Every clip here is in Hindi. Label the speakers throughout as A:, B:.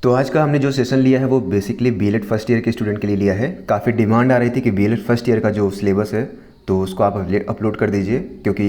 A: तो आज का हमने जो सेशन लिया है वो बेसिकली बीएलएड फर्स्ट ईयर के स्टूडेंट के लिए लिया है। काफ़ी डिमांड आ रही थी कि बीएलएड फर्स्ट ईयर का जो सिलेबस है तो उसको आप अपलोड कर दीजिए, क्योंकि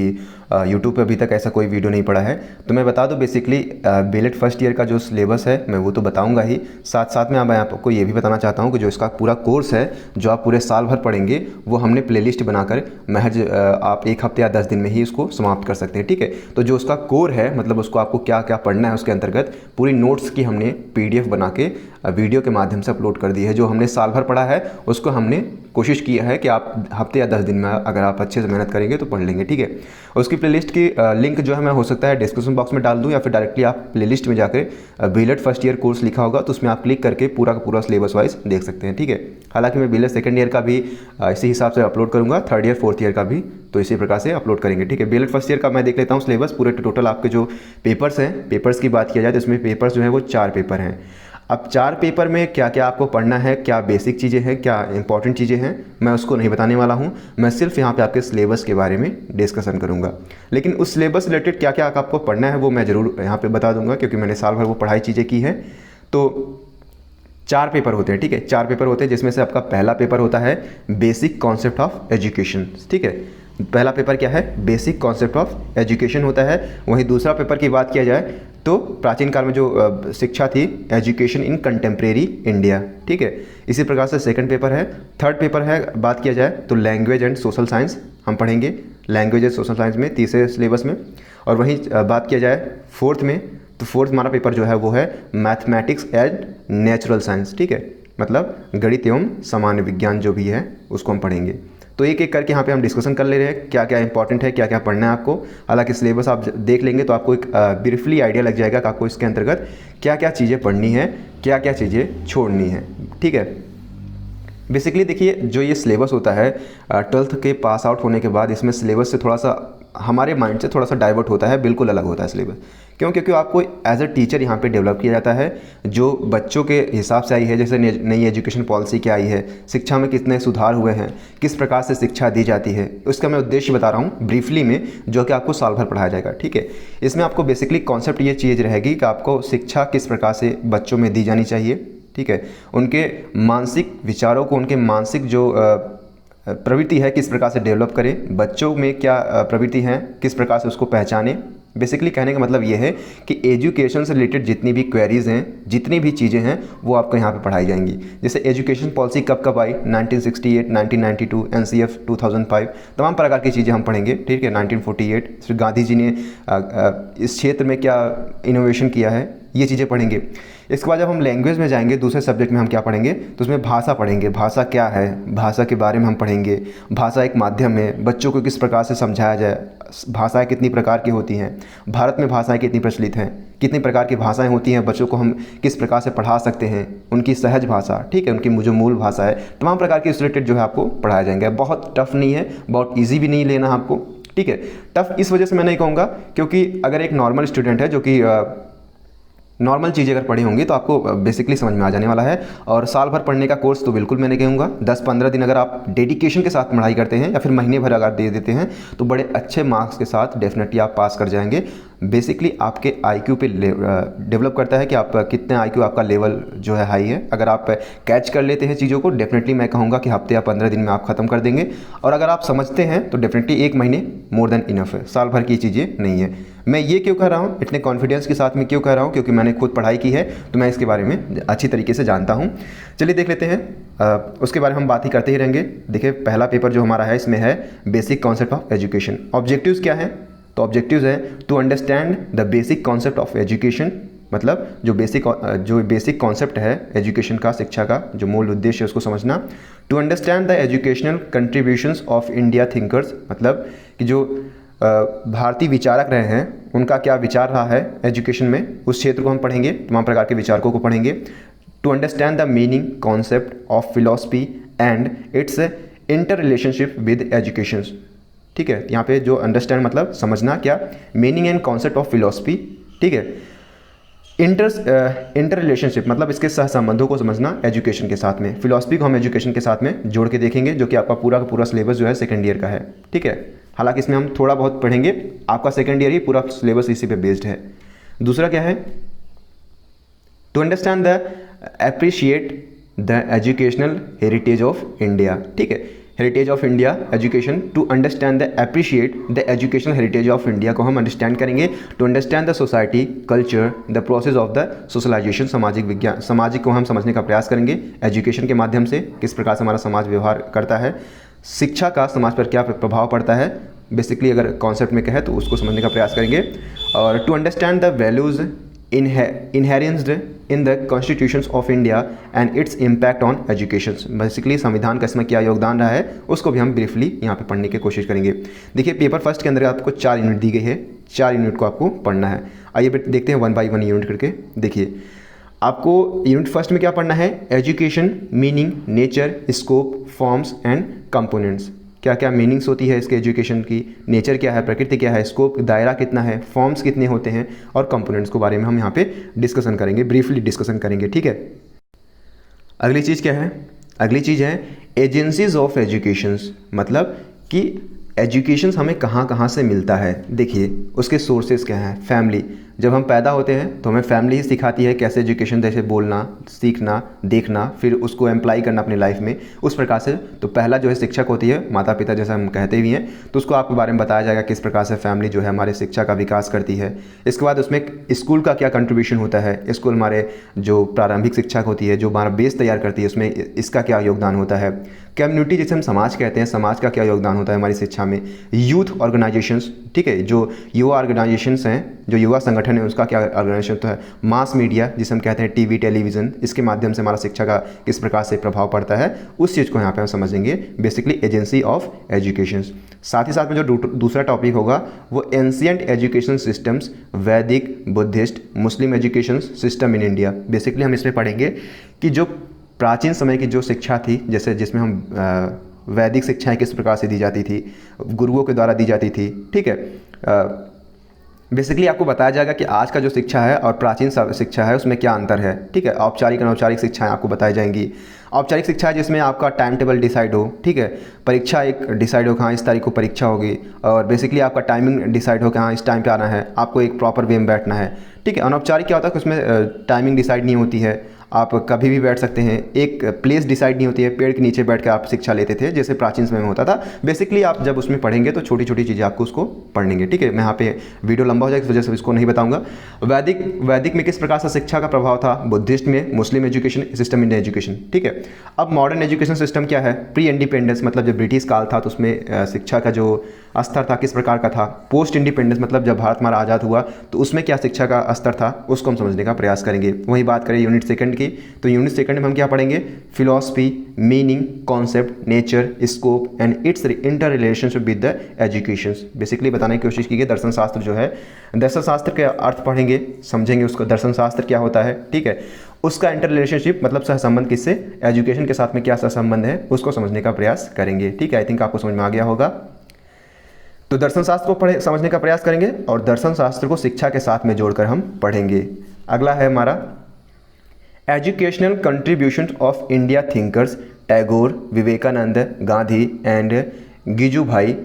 A: यूट्यूब पे अभी तक ऐसा कोई वीडियो नहीं पड़ा है। तो मैं बता दूं बेसिकली बीएलएड फर्स्ट ईयर का जो सिलेबस है मैं वो तो बताऊंगा ही, साथ साथ में मैं आपको ये भी बताना चाहता हूं कि जो इसका पूरा कोर्स है जो आप पूरे साल भर पढ़ेंगे वो हमने प्लेलिस्ट बनाकर महज आप 1 हफ्ते या 10 दिन में ही उसको समाप्त कर सकते हैं। ठीक है, तो जो उसका कोर है मतलब उसको आपको क्या क्या पढ़ना है उसके अंतर्गत पूरी नोट्स की हमने PDF बना के वीडियो के माध्यम से अपलोड कर दी है। जो हमने साल भर पढ़ा है उसको हमने कोशिश किया है कि आप हफ्ते या 10 दिन में अगर आप अच्छे से मेहनत करेंगे तो पढ़ लेंगे। ठीक है, उसकी प्लेलिस्ट की लिंक जो है मैं हो सकता है डिस्क्रिप्शन बॉक्स में डाल दूं या फिर डायरेक्टली आप प्लेलिस्ट में जाकर बीएलएड फर्स्ट ईयर कोर्स लिखा होगा तो उसमें आप क्लिक करके पूरा का पूरा सिलेबस वाइज देख सकते हैं। ठीक है, हालांकि मैं बीएलएड सेकंड ईयर का भी इसी हिसाब से अपलोड करूँगा, थर्ड ईयर फोर्थ ईयर का भी तो इसी प्रकार से अपलोड करेंगे। ठीक है, बीएलएड फर्स्ट ईयर का मैं देख लेता हूँ सिलेबस पूरे टोटल आपके जो पेपर्स हैं, पेपर्स की बात किया जाए तो इसमें पेपर्स जो है वो 4 पेपर हैं। अब 4 पेपर में क्या क्या आपको पढ़ना है, क्या बेसिक चीज़ें हैं, क्या इंपॉर्टेंट चीज़ें हैं, मैं उसको नहीं बताने वाला हूं। मैं सिर्फ यहाँ पे आपके सिलेबस के बारे में डिस्कशन करूँगा। लेकिन उस सिलेबस रिलेटेड क्या क्या आपको पढ़ना है वो मैं ज़रूर यहाँ पे बता दूंगा, क्योंकि मैंने साल भर वो पढ़ाई चीज़ें की है। तो 4 पेपर होते हैं। ठीक है, 4 पेपर होते हैं जिसमें से आपका पहला पेपर होता है बेसिक कॉन्सेप्ट ऑफ एजुकेशन। ठीक है, पहला पेपर क्या है, बेसिक कॉन्सेप्ट ऑफ एजुकेशन होता है। वहीं दूसरा पेपर की बात किया जाए तो प्राचीन काल में जो शिक्षा थी, एजुकेशन इन कंटेम्प्रेरी इंडिया। ठीक है, इसी प्रकार से सेकंड पेपर है। थर्ड पेपर है, बात किया जाए तो लैंग्वेज एंड सोशल साइंस हम पढ़ेंगे, लैंग्वेज एंड सोशल साइंस में तीसरे सिलेबस में। और वहीं बात किया जाए फोर्थ में तो फोर्थ हमारा पेपर जो है वो है मैथमेटिक्स एंड नेचुरल साइंस। ठीक है, मतलब गणित एवं सामान्य विज्ञान जो भी है उसको हम पढ़ेंगे। तो एक एक करके यहाँ पे हम डिस्कशन कर ले रहे हैं क्या क्या इंपॉर्टेंट है, क्या क्या पढ़ना है आपको। हालांकि सिलेबस आप देख लेंगे तो आपको एक ब्रीफली आइडिया लग जाएगा कि आपको इसके अंतर्गत क्या क्या चीज़ें पढ़नी है, क्या क्या चीज़ें छोड़नी है। ठीक है, बेसिकली देखिए जो ये सिलेबस होता है 12th के पास आउट होने के बाद इसमें सिलेबस से थोड़ा सा हमारे माइंड से थोड़ा सा डाइवर्ट होता है, बिल्कुल अलग होता है सिलेबस। क्यों? क्योंकि आपको एज अ टीचर यहाँ पे डेवलप किया जाता है जो बच्चों के हिसाब से आई है। जैसे नई एजुकेशन पॉलिसी क्या आई है, शिक्षा में कितने सुधार हुए हैं, किस प्रकार से शिक्षा दी जाती है, उसका मैं उद्देश्य बता रहा हूँ ब्रीफली में, जो कि आपको साल भर पढ़ाया जाएगा। ठीक है, इसमें आपको बेसिकली कॉन्सेप्ट ये चीज़ रहेगी कि आपको शिक्षा किस प्रकार से बच्चों में दी जानी चाहिए। ठीक है, उनके मानसिक विचारों को, उनके मानसिक जो प्रवृत्ति है किस प्रकार से डेवलप करें, बच्चों में क्या प्रवृत्ति है किस प्रकार से उसको पहचानें। बेसिकली कहने का मतलब ये है कि एजुकेशन से रिलेटेड जितनी भी क्वेरीज़ हैं, जितनी भी चीज़ें हैं वो आपको यहाँ पे पढ़ाई जाएंगी। जैसे एजुकेशन पॉलिसी कब कब आई, 1968, 1992, NCF 2005, तमाम प्रकार की चीज़ें हम पढ़ेंगे। ठीक है, 1948 श्री गांधी जी ने इस क्षेत्र में क्या इनोवेशन किया है, ये चीज़ें पढ़ेंगे। इसके बाद जब हम लैंग्वेज में जाएंगे, दूसरे सब्जेक्ट में हम क्या पढ़ेंगे तो उसमें भाषा पढ़ेंगे। भाषा क्या है, भाषा के बारे में हम पढ़ेंगे। भाषा एक माध्यम है, बच्चों को किस प्रकार से समझाया जाए, भाषाएं कितनी प्रकार की होती हैं, भारत में भाषाएं कितनी प्रचलित हैं, कितनी प्रकार की भाषाएं होती हैं, बच्चों को हम किस प्रकार से पढ़ा सकते हैं, उनकी सहज भाषा, ठीक है, उनकी जो मूल भाषा है, तमाम प्रकार के रिलेटेड जो है आपको पढ़ाया जाएंगे। बहुत टफ नहीं है, बहुत ईजी भी नहीं लेना आपको। ठीक है, टफ इस वजह से मैं नहीं कहूँगा क्योंकि अगर एक नॉर्मल स्टूडेंट है जो कि नॉर्मल चीज़ें अगर पढ़ी होंगी तो आपको बेसिकली समझ में आ जाने वाला है। और साल भर पढ़ने का कोर्स तो बिल्कुल मैं नहीं कहूँगा। 10-15 दिन अगर आप डेडिकेशन के साथ पढ़ाई करते हैं या फिर महीने भर अगर दे देते हैं तो बड़े अच्छे मार्क्स के साथ डेफिनेटली आप पास कर जाएंगे। बेसिकली आपके IQ पे डेवलप करता है कि आप कितने IQ आपका लेवल जो है हाई है। अगर आप कैच कर लेते हैं चीज़ों को, डेफिनेटली मैं कहूँगा कि हफ्ते या 15 दिन में आप ख़त्म कर देंगे। और अगर आप समझते हैं तो डेफिनेटली 1 महीने मोर देन इनफ है, साल भर की चीज़ें नहीं है। मैं ये क्यों कह रहा हूँ, इतने कॉन्फिडेंस के साथ में क्यों कह रहा हूँ, क्योंकि मैंने खुद पढ़ाई की है तो मैं इसके बारे में अच्छी तरीके से जानता हूँ। चलिए देख लेते हैं, उसके बारे में हम बात ही करते ही रहेंगे। देखिए पहला पेपर जो हमारा है इसमें है basic concept of education. Objectives क्या है, तो ऑब्जेक्टिव्स है to understand the basic concept of education, मतलब जो बेसिक कॉन्सेप्ट है एजुकेशन का, शिक्षा का जो मूल उद्देश्य है उसको समझना। To understand the educational contributions of India thinkers, मतलब कि जो भारतीय विचारक रहे हैं उनका क्या विचार रहा है एजुकेशन में, उस क्षेत्र को हम पढ़ेंगे, तमाम प्रकार के विचारकों को पढ़ेंगे। To understand the meaning concept of philosophy and its inter relationship with education. ठीक है, यहाँ पे जो अंडरस्टैंड मतलब समझना, क्या meaning and concept of philosophy. ठीक है, इंटर रिलेशनशिप मतलब इसके सह संबंधों को समझना एजुकेशन के साथ में। फिलॉसफी को हम एजुकेशन के साथ में जोड़ के देखेंगे, जो कि आपका पूरा का पूरा सिलेबस जो है सेकंड ईयर का है। ठीक है, हालांकि इसमें हम थोड़ा बहुत पढ़ेंगे, आपका सेकंड ईयर ही पूरा सिलेबस इसी पे बेस्ड है। दूसरा क्या है, to understand the appreciate the educational heritage of India, ठीक है, heritage of India education, to understand the appreciate the educational heritage of India को हम अंडरस्टैंड करेंगे, to understand the society culture the process of the socialization, सामाजिक विज्ञान, सामाजिक को हम समझने का प्रयास करेंगे एजुकेशन के माध्यम से, किस प्रकार से हमारा समाज व्यवहार करता है, शिक्षा का समाज पर क्या प्रभाव पड़ता है, बेसिकली अगर कॉन्सेप्ट में कहे तो उसको समझने का प्रयास करेंगे, और to understand the values enshrined in the constitutions of India and its impact on education, basically संविधान का इसमें क्या योगदान रहा है उसको भी हम ब्रीफली यहाँ पे पढ़ने की कोशिश करेंगे। देखिए पेपर फर्स्ट के अंदर आपको 4 यूनिट दी गई है, 4 यूनिट को आपको पढ़ना है। आइए देखते हैं 1 बाई 1 यूनिट करके। देखिए आपको यूनिट फर्स्ट में क्या पढ़ना है, education, meaning, nature, scope, forms and components, क्या क्या मीनिंग्स होती है इसके एजुकेशन की, नेचर क्या है, प्रकृति क्या है, स्कोप दायरा कितना है, फॉर्म्स कितने होते हैं और कंपोनेंट्स के बारे में हम यहाँ पे डिस्कशन करेंगे, ब्रीफली डिस्कशन करेंगे, ठीक है। अगली चीज़ क्या है, अगली चीज़ है एजेंसीज ऑफ एजुकेशंस, मतलब कि एजुकेशन हमें कहाँ कहाँ से मिलता है। देखिए उसके सोर्सेज क्या हैं, फैमिली, जब हम पैदा होते हैं तो हमें फैमिली ही सिखाती है कैसे एजुकेशन, जैसे बोलना, सीखना, देखना, फिर उसको अप्लाई करना अपनी लाइफ में, उस प्रकार से। तो पहला जो है शिक्षक होती है माता पिता, जैसा हम कहते भी हैं, तो उसको आपके बारे में बताया जाएगा किस प्रकार से फैमिली जो है हमारे शिक्षा का विकास करती है। इसके बाद उसमें स्कूल का क्या कंट्रीब्यूशन होता है, स्कूल हमारे जो प्रारंभिक शिक्षा होती है जो हमारा बेस तैयार करती है, उसमें इसका क्या योगदान होता है। कम्युनिटी जिसे हम समाज कहते हैं, समाज का क्या योगदान होता है हमारी शिक्षा में। यूथ ऑर्गेनाइजेशंस, ठीक है, जो युवा ऑर्गेनाइजेशंस हैं, जो युवा संगठन है उसका क्या ऑर्गेनाइजेशन होता है। मास मीडिया जिसे हम कहते हैं टीवी, टेलीविज़न, इसके माध्यम से हमारा शिक्षा का किस प्रकार से प्रभाव पड़ता है, उस चीज़ को यहाँ पे हम समझेंगे, बेसिकली एजेंसी ऑफ एजुकेशन। साथ ही साथ में जो दूसरा टॉपिक होगा वो एंशिएंट एजुकेशन सिस्टम्स, वैदिक, Buddhist, Muslim education system in India. Basically हम इसमें पढ़ेंगे कि जो प्राचीन समय की जो शिक्षा थी, जैसे जिसमें हम वैदिक शिक्षाएं किस प्रकार से दी जाती थी, गुरुओं के द्वारा दी जाती थी, ठीक है। बेसिकली आपको बताया जाएगा कि आज का जो शिक्षा है और प्राचीन शिक्षा है उसमें क्या अंतर है, ठीक है। औपचारिक अनौपचारिक शिक्षाएं आपको बताई जाएंगी। औपचारिक शिक्षा है जिसमें आपका टाइम टेबल डिसाइड हो, ठीक है, परीक्षा एक डिसाइड हो कि हाँ इस तारीख को परीक्षा होगी, और बेसिकली आपका टाइमिंग डिसाइड हो कि हाँ इस टाइम पे आना है, आपको एक प्रॉपर वे में बैठना है, ठीक है। अनौपचारिक क्या होता है कि उसमें टाइमिंग डिसाइड नहीं होती है, आप कभी भी बैठ सकते हैं, एक प्लेस डिसाइड नहीं होती है, पेड़ के नीचे बैठ कर आप शिक्षा लेते थे जैसे प्राचीन समय में होता था। बेसिकली आप जब उसमें पढ़ेंगे तो छोटी छोटी चीज़ें आपको उसको पढ़ेंगे, ठीक है। मैं यहाँ पे वीडियो लंबा हो जाएगा इस वजह से इसको नहीं बताऊंगा। वैदिक में किस प्रकार से शिक्षा का प्रभाव था, बुद्धिस्ट में मुस्लिम एजुकेशन सिस्टम, इंडियन एजुकेशन, ठीक है। अब मॉडर्न एजुकेशन सिस्टम क्या है, प्री इंडिपेंडेंस, मतलब जब ब्रिटिश काल था तो उसमें शिक्षा का जो स्तर था किस प्रकार का था। पोस्ट इंडिपेंडेंस, मतलब जब भारत हमारा आज़ाद हुआ तो उसमें क्या शिक्षा का स्तर था, उसको हम समझने का प्रयास करेंगे। वही बात करें यूनिट सेकंड की, तो यूनिट सेकंड में हम क्या पढ़ेंगे, philosophy, meaning, concept, nature, scope and its inter relationship with the education. Basically बताने की कोशिश की गई दर्शन शास्त्र जो है, दर्शन शास्त्र के अर्थ पढ़ेंगे, समझेंगे उसको, दर्शन शास्त्र क्या होता है, ठीक है, उसका इंटर रिलेशनशिप मतलब सहसंबंध किससे, एजुकेशन के साथ में क्या सहसंबंध है, उसको समझने का प्रयास करेंगे, ठीक है। आई थिंक आपको समझ में आ गया होगा। तो दर्शन शास्त्र को समझने का प्रयास करेंगे और दर्शन शास्त्र को शिक्षा के साथ में जोड़कर हम पढ़ेंगे। अगला है हमारा educational contribution of India thinkers, Tagore, Vivekananda, Gandhi and Gijubhai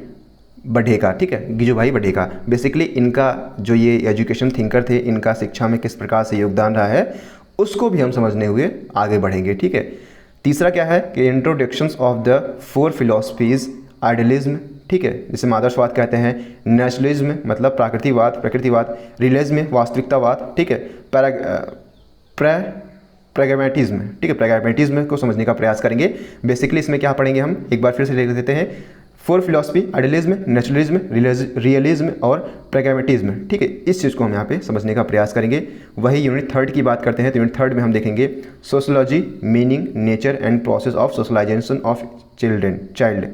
A: Badheka, ठीक है, गिजुभाई बढ़ेका। बेसिकली इनका जो ये एजुकेशन थिंकर थे, इनका शिक्षा में किस प्रकार से योगदान रहा है उसको भी हम समझने हुए आगे बढ़ेंगे, ठीक है। तीसरा क्या है कि introductions of the 4 philosophies, idealism, ठीक है, जिसे आदर्शवाद कहते हैं, नेशनलिज्म मतलब प्रकृतिवाद, रियलिज्म वास्तविकतावाद, ठीक है, प्रैग्मेटिज्म, ठीक है, प्रैग्मेटिज्म को समझने का प्रयास करेंगे। बेसिकली इसमें क्या पढ़ेंगे हम, एक बार फिर से लिख देते हैं, 4 फिलॉसफी, आइडियलिज्म, नेचुरलिज्म, रियलिज्म और प्रैग्मेटिज्म, ठीक है। इस चीज़ को हम यहाँ पे समझने का प्रयास करेंगे। वही यूनिट थर्ड की बात करते हैं तो यूनिट थर्ड में हम देखेंगे sociology, meaning, nature and process of socialization of child,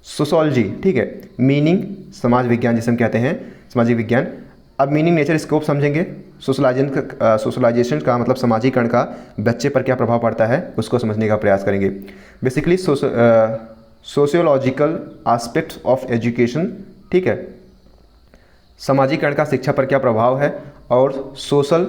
A: sociology, ठीक है, मीनिंग समाज विज्ञान जिसे हम कहते हैं सामाजिक विज्ञान। अब मीनिंग, नेचर, स्कोप समझेंगे। सोशलाइजेशन का मतलब समाजीकरण का बच्चे पर क्या प्रभाव पड़ता है उसको समझने का प्रयास करेंगे। Basically sociological aspects of education, ठीक है, समाजीकरण का शिक्षा पर क्या प्रभाव है, और social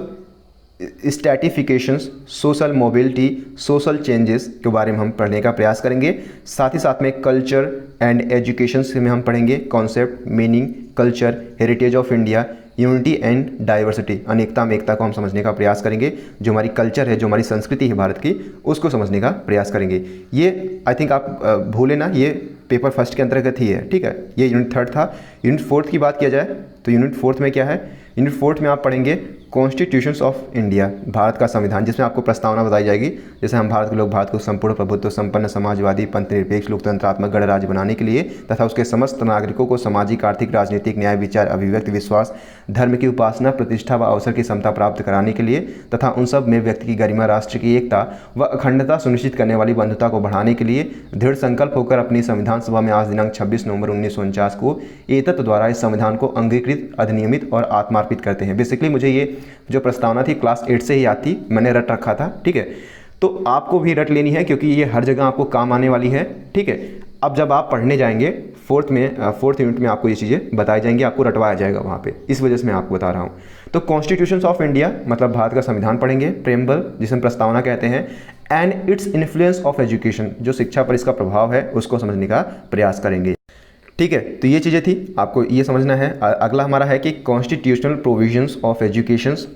A: स्ट्रैटिफिकेशंस, social mobility, social changes के बारे में हम पढ़ने का प्रयास करेंगे। साथ ही साथ में कल्चर एंड एजुकेशन में हम पढ़ेंगे concept, meaning, culture, heritage of India, unity and diversity, अनेकता में एकता को हम समझने का प्रयास करेंगे। जो हमारी कल्चर है, जो हमारी संस्कृति है भारत की, उसको समझने का प्रयास करेंगे। ये आई थिंक आप भूले ना, ये पेपर फर्स्ट के अंतर्गत ही है, ठीक है। ये यूनिट थर्ड था। यूनिट फोर्थ की बात किया जाए तो यूनिट फोर्थ में क्या है, यूनिट फोर्थ में आप पढ़ेंगे कॉन्स्टिट्यूशंस ऑफ इंडिया, भारत का संविधान, जिसमें आपको प्रस्तावना बताई जाएगी जैसे हम भारत के लोग भारत को संपूर्ण प्रभुत्व संपन्न समाजवादी पंथ निरपेक्ष लोकतंत्रात्मक गणराज्य बनाने के लिए तथा उसके समस्त नागरिकों को सामाजिक आर्थिक राजनीतिक न्याय विचार अभिव्यक्ति विश्वास धर्म की उपासना प्रतिष्ठा व अवसर की समता प्राप्त कराने के लिए तथा उन सब में व्यक्ति की गरिमा राष्ट्र की एकता व अखंडता सुनिश्चित करने वाली बंधुता को बढ़ाने के लिए दृढ़ संकल्प होकर अपनी संविधान सभा में आज दिनांक 26 नवंबर 1949 को एतत् द्वारा इस संविधान को अंगीकृत अधिनियमित और आत्मार्पित करते हैं। बेसिकली मुझे ये जो प्रस्तावना थी क्लास 8 से ही आती, मैंने रट रखा था, ठीक है। तो आपको भी रट लेनी है क्योंकि ये हर जगह आपको काम आने वाली है, ठीक है। अब जब आप पढ़ने जाएंगे फोर्थ यूनिट में आपको ये चीज़ें बताई जाएंगी, आपको रटवाया जाएगा वहाँ पे, इस वजह से मैं आपको बता रहा हूँ। तो कॉन्स्टिट्यूशंस ऑफ इंडिया मतलब भारत का संविधान पढ़ेंगे, प्रेम्बल जिसे हम प्रस्तावना कहते हैं, and its influence of education, जो शिक्षा पर इसका प्रभाव है उसको समझने का प्रयास करेंगे, ठीक है। तो ये चीज़ें थी, आपको ये समझना है। अगला हमारा है कि constitutional provisions of educations,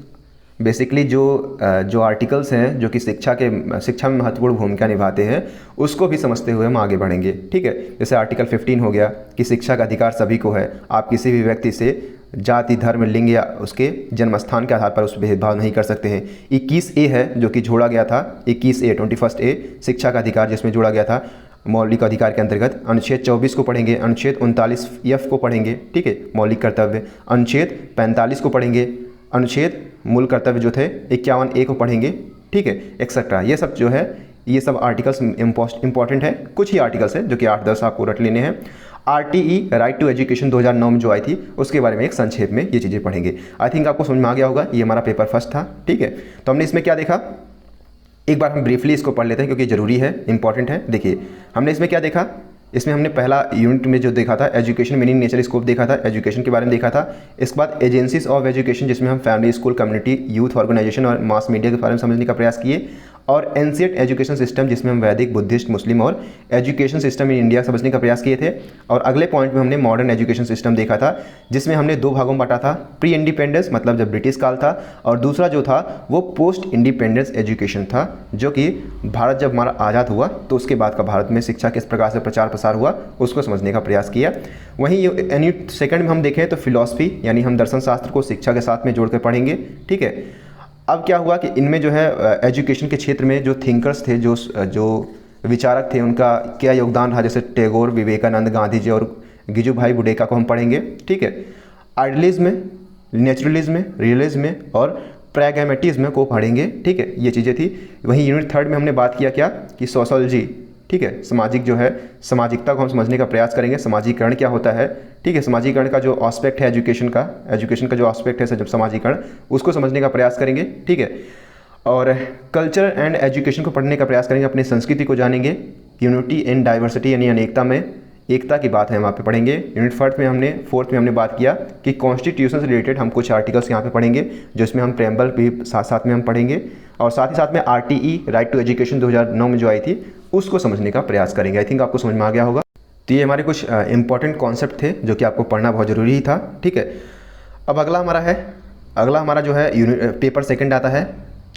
A: basically जो आर्टिकल्स हैं जो कि शिक्षा में महत्वपूर्ण भूमिका निभाते हैं उसको भी समझते हुए हम आगे बढ़ेंगे, ठीक है। जैसे आर्टिकल 15 हो गया कि शिक्षा का अधिकार सभी को है, आप किसी भी व्यक्ति से जाति धर्म लिंग या उसके जन्मस्थान के आधार पर उस भेदभाव नहीं कर सकते हैं। 21A है जो कि जोड़ा गया था, 21A 21A शिक्षा का अधिकार जिसमें जोड़ा गया था मौलिक अधिकार के अंतर्गत। अनुच्छेद 24 को पढ़ेंगे, अनुच्छेद 39F को पढ़ेंगे, ठीक है, मौलिक कर्तव्य, अनुच्छेद 45 को पढ़ेंगे, अनुच्छेद मूल कर्तव्य जो थे 51A को पढ़ेंगे, ठीक है, एक्सेट्रा। ये सब जो है ये सब आर्टिकल्स इंपॉर्टेंट है, कुछ ही आर्टिकल्स हैं जो कि 8-10 आपको रट लेने हैं। RTE राइट टू एजुकेशन 2009 में जो आई थी उसके बारे में एक संक्षेप में ये चीज़ें पढ़ेंगे। आई थिंक आपको समझ में आ गया होगा, ये हमारा पेपर फर्स्ट था, ठीक है। तो हमने इसमें क्या देखा, एक बार हम ब्रीफली इसको पढ़ लेते हैं क्योंकि ज़रूरी है, इंपॉर्टेंट है। देखिए हमने इसमें क्या देखा, इसमें हमने पहला यूनिट में जो देखा था एजुकेशन मीनिंग नेचर स्कोप देखा था, एजुकेशन के बारे में देखा था। इसके बाद एजेंसीज ऑफ एजुकेशन जिसमें हम family school community youth organization और मास मीडिया के बारे में समझने का प्रयास किए, और एंशिएंट एजुकेशन सिस्टम जिसमें हम वैदिक बुद्धिस्ट मुस्लिम और एजुकेशन सिस्टम इन इंडिया समझने का प्रयास किए थे। और अगले पॉइंट में हमने मॉडर्न एजुकेशन सिस्टम देखा था जिसमें हमने 2 भागों में बांटा था, प्री इंडिपेंडेंस मतलब जब ब्रिटिश काल था, और दूसरा जो था वो पोस्ट इंडिपेंडेंस एजुकेशन था जो कि भारत जब हमारा आज़ाद हुआ तो उसके बाद का भारत में शिक्षा किस प्रकार से प्रचार प्रसार हुआ उसको समझने का प्रयास किया। वहीं यूनिट सेकंड में हम देखें तो फिलॉसफी यानी हम दर्शन शास्त्र को शिक्षा के साथ में जोड़कर पढ़ेंगे, ठीक है। अब क्या हुआ कि इनमें जो है एजुकेशन के क्षेत्र में जो थिंकर्स थे, जो विचारक थे, उनका क्या योगदान रहा, जैसे टैगोर, विवेकानंद, गांधी जी और गिजुभाई बुडेका को हम पढ़ेंगे, ठीक है। आइडियलिज्म, नेचुरलिज्म, रियलिज्म और प्रैग्मेटिज्म को पढ़ेंगे, ठीक है, ये चीज़ें थी। वहीं यूनिट थर्ड में हमने बात किया क्या कि सोशोलॉजी, ठीक है, सामाजिक जो है सामाजिकता को हम समझने का प्रयास करेंगे, समाजीकरण क्या होता है, ठीक है, समाजीकरण का जो एस्पेक्ट है एजुकेशन का जो एस्पेक्ट है जब समाजीकरण उसको समझने का प्रयास करेंगे, ठीक है। और कल्चर एंड एजुकेशन को पढ़ने का प्रयास करेंगे, अपनी संस्कृति को जानेंगे। यूनिटी एंड डाइवर्सिटी यानी अनेकता में एकता की बात है वहाँ पे पढ़ेंगे। यूनिट फोर्थ में हमने बात किया कि कॉन्स्टिट्यूशन से रिलेटेड हम कुछ आर्टिकल्स यहाँ पे पढ़ेंगे जिसमें हम प्रेम्बल भी साथ में हम पढ़ेंगे, और साथ ही साथ में RTE राइट टू एजुकेशन 2009 में जो आई थी उसको समझने का प्रयास करेंगे। आई थिंक आपको समझ में आ गया होगा। तो ये हमारे कुछ इंपॉर्टेंट कॉन्सेप्ट थे जो कि आपको पढ़ना बहुत ज़रूरी ही था, ठीक है। अब अगला हमारा जो है पेपर सेकंड आता है।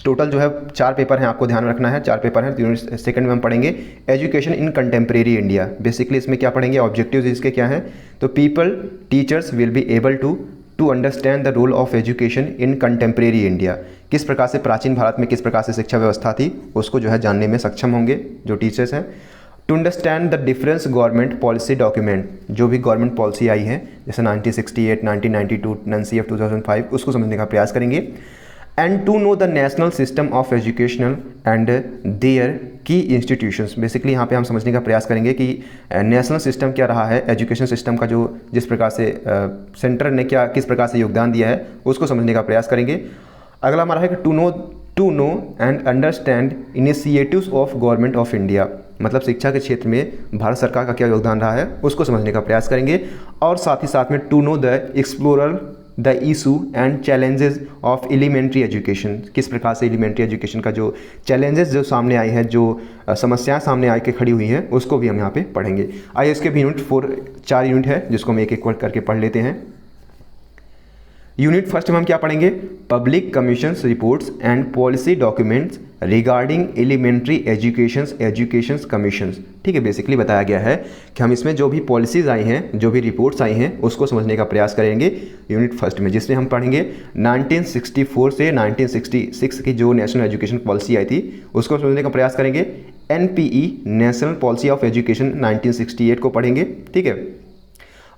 A: टोटल जो है 4 पेपर हैं, आपको ध्यान में रखना है, 4 पेपर हैं। यूनिट सेकंड में हम पढ़ेंगे education in contemporary India. Basically इसमें क्या पढ़ेंगे, ऑब्जेक्टिव्स इसके क्या हैं, तो people teachers will be able to understand the role of education in contemporary India. किस प्रकार से प्राचीन भारत में किस प्रकार से शिक्षा व्यवस्था थी उसको जो है जानने में सक्षम होंगे जो टीचर्स हैं। To understand the difference government policy document, जो भी गवर्नमेंट पॉलिसी आई है जैसे 1968, 1992, NCF 2005 उसको समझने का प्रयास करेंगे। And to know the national system of educational and their key institutions. Basically यहाँ पे हम समझने का प्रयास करेंगे कि नेशनल सिस्टम क्या रहा है, एजुकेशन सिस्टम का जो जिस प्रकार से सेंटर ने किस प्रकार से योगदान दिया है उसको समझने का प्रयास करेंगे। अगला हमारा है कि to know and understand initiatives of government of India, मतलब शिक्षा के क्षेत्र में भारत सरकार का क्या योगदान रहा है उसको समझने का प्रयास करेंगे। और साथ ही साथ में to know the explorer the issue and challenges of elementary education, किस प्रकार से एलिमेंट्री एजुकेशन का जो चैलेंजेस जो सामने आई है, जो समस्याएं सामने आई के खड़ी हुई हैं उसको भी हम यहाँ पे पढ़ेंगे। आइए इसके भी 4 यूनिट है जिसको हम एक एक करके पढ़ लेते हैं। यूनिट फर्स्ट में हम क्या पढ़ेंगे, public commissions reports and policy documents regarding elementary educations commissions. ठीक है, बेसिकली बताया गया है कि हम इसमें जो भी पॉलिसीज़ आई हैं, जो भी रिपोर्ट्स आई हैं, उसको समझने का प्रयास करेंगे यूनिट फर्स्ट में, जिसमें हम पढ़ेंगे 1964 से 1966 की जो नेशनल एजुकेशन पॉलिसी आई थी उसको समझने का प्रयास करेंगे। NPE national policy of education 1968 को पढ़ेंगे। ठीक है,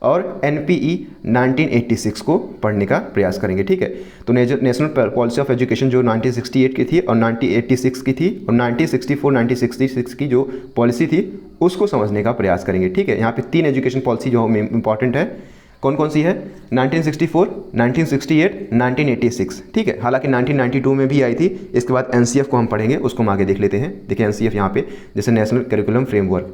A: और NPE 1986 को पढ़ने का प्रयास करेंगे। ठीक है, तो नेशनल पॉलिसी ऑफ एजुकेशन जो 1968 की थी और 1986 की थी और 1964-1966 की जो पॉलिसी थी उसको समझने का प्रयास करेंगे। ठीक है, यहाँ पे 3 एजुकेशन पॉलिसी जो इंपॉर्टेंट है, कौन कौन सी है, 1964, 1968, 1986। ठीक है, हालांकि 1992 में भी आई थी। इसके बाद NCF को हम पढ़ेंगे, उसको हम आगे देख लेते हैं। देखिए NCF यहाँ पे जैसे नेशनल करिकुलम फ्रेमवर्क।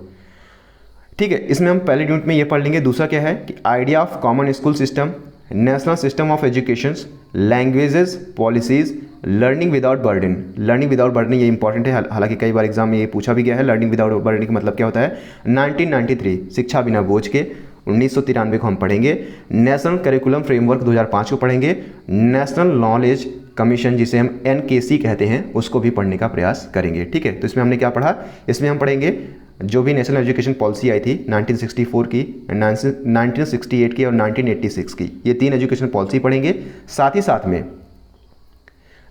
A: ठीक है, इसमें हम पहले यूनिट में ये पढ़ लेंगे। दूसरा क्या है कि idea of common school system, national system of education, languages, policies, learning without burden. Learning without burden ये इंपॉर्टेंट है, हालांकि कई बार एग्जाम में ये पूछा भी गया है। लर्निंग विदाउट बर्डन का मतलब क्या होता है। 1993 शिक्षा बिना बोझ के, 1993 को हम पढ़ेंगे। नेशनल करिकुलम फ्रेमवर्क 2005 को पढ़ेंगे। नेशनल नॉलेज कमीशन जिसे हम NKC कहते हैं उसको भी पढ़ने का प्रयास करेंगे। ठीक है, तो इसमें हमने क्या पढ़ा, इसमें हम पढ़ेंगे जो भी नेशनल एजुकेशन पॉलिसी आई थी 1964 की, 1968 की और 1986 की, ये 3 एजुकेशन पॉलिसी पढ़ेंगे। साथ ही साथ में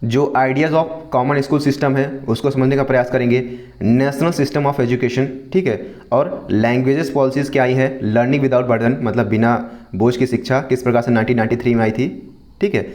A: जो ideas of common school system है उसको समझने का प्रयास करेंगे। नेशनल सिस्टम ऑफ एजुकेशन, ठीक है, और लैंग्वेजेस पॉलिसीज़ क्या आई है, लर्निंग विदाउट बर्डन मतलब बिना बोझ की शिक्षा किस प्रकार से 1993 में आई थी। ठीक है,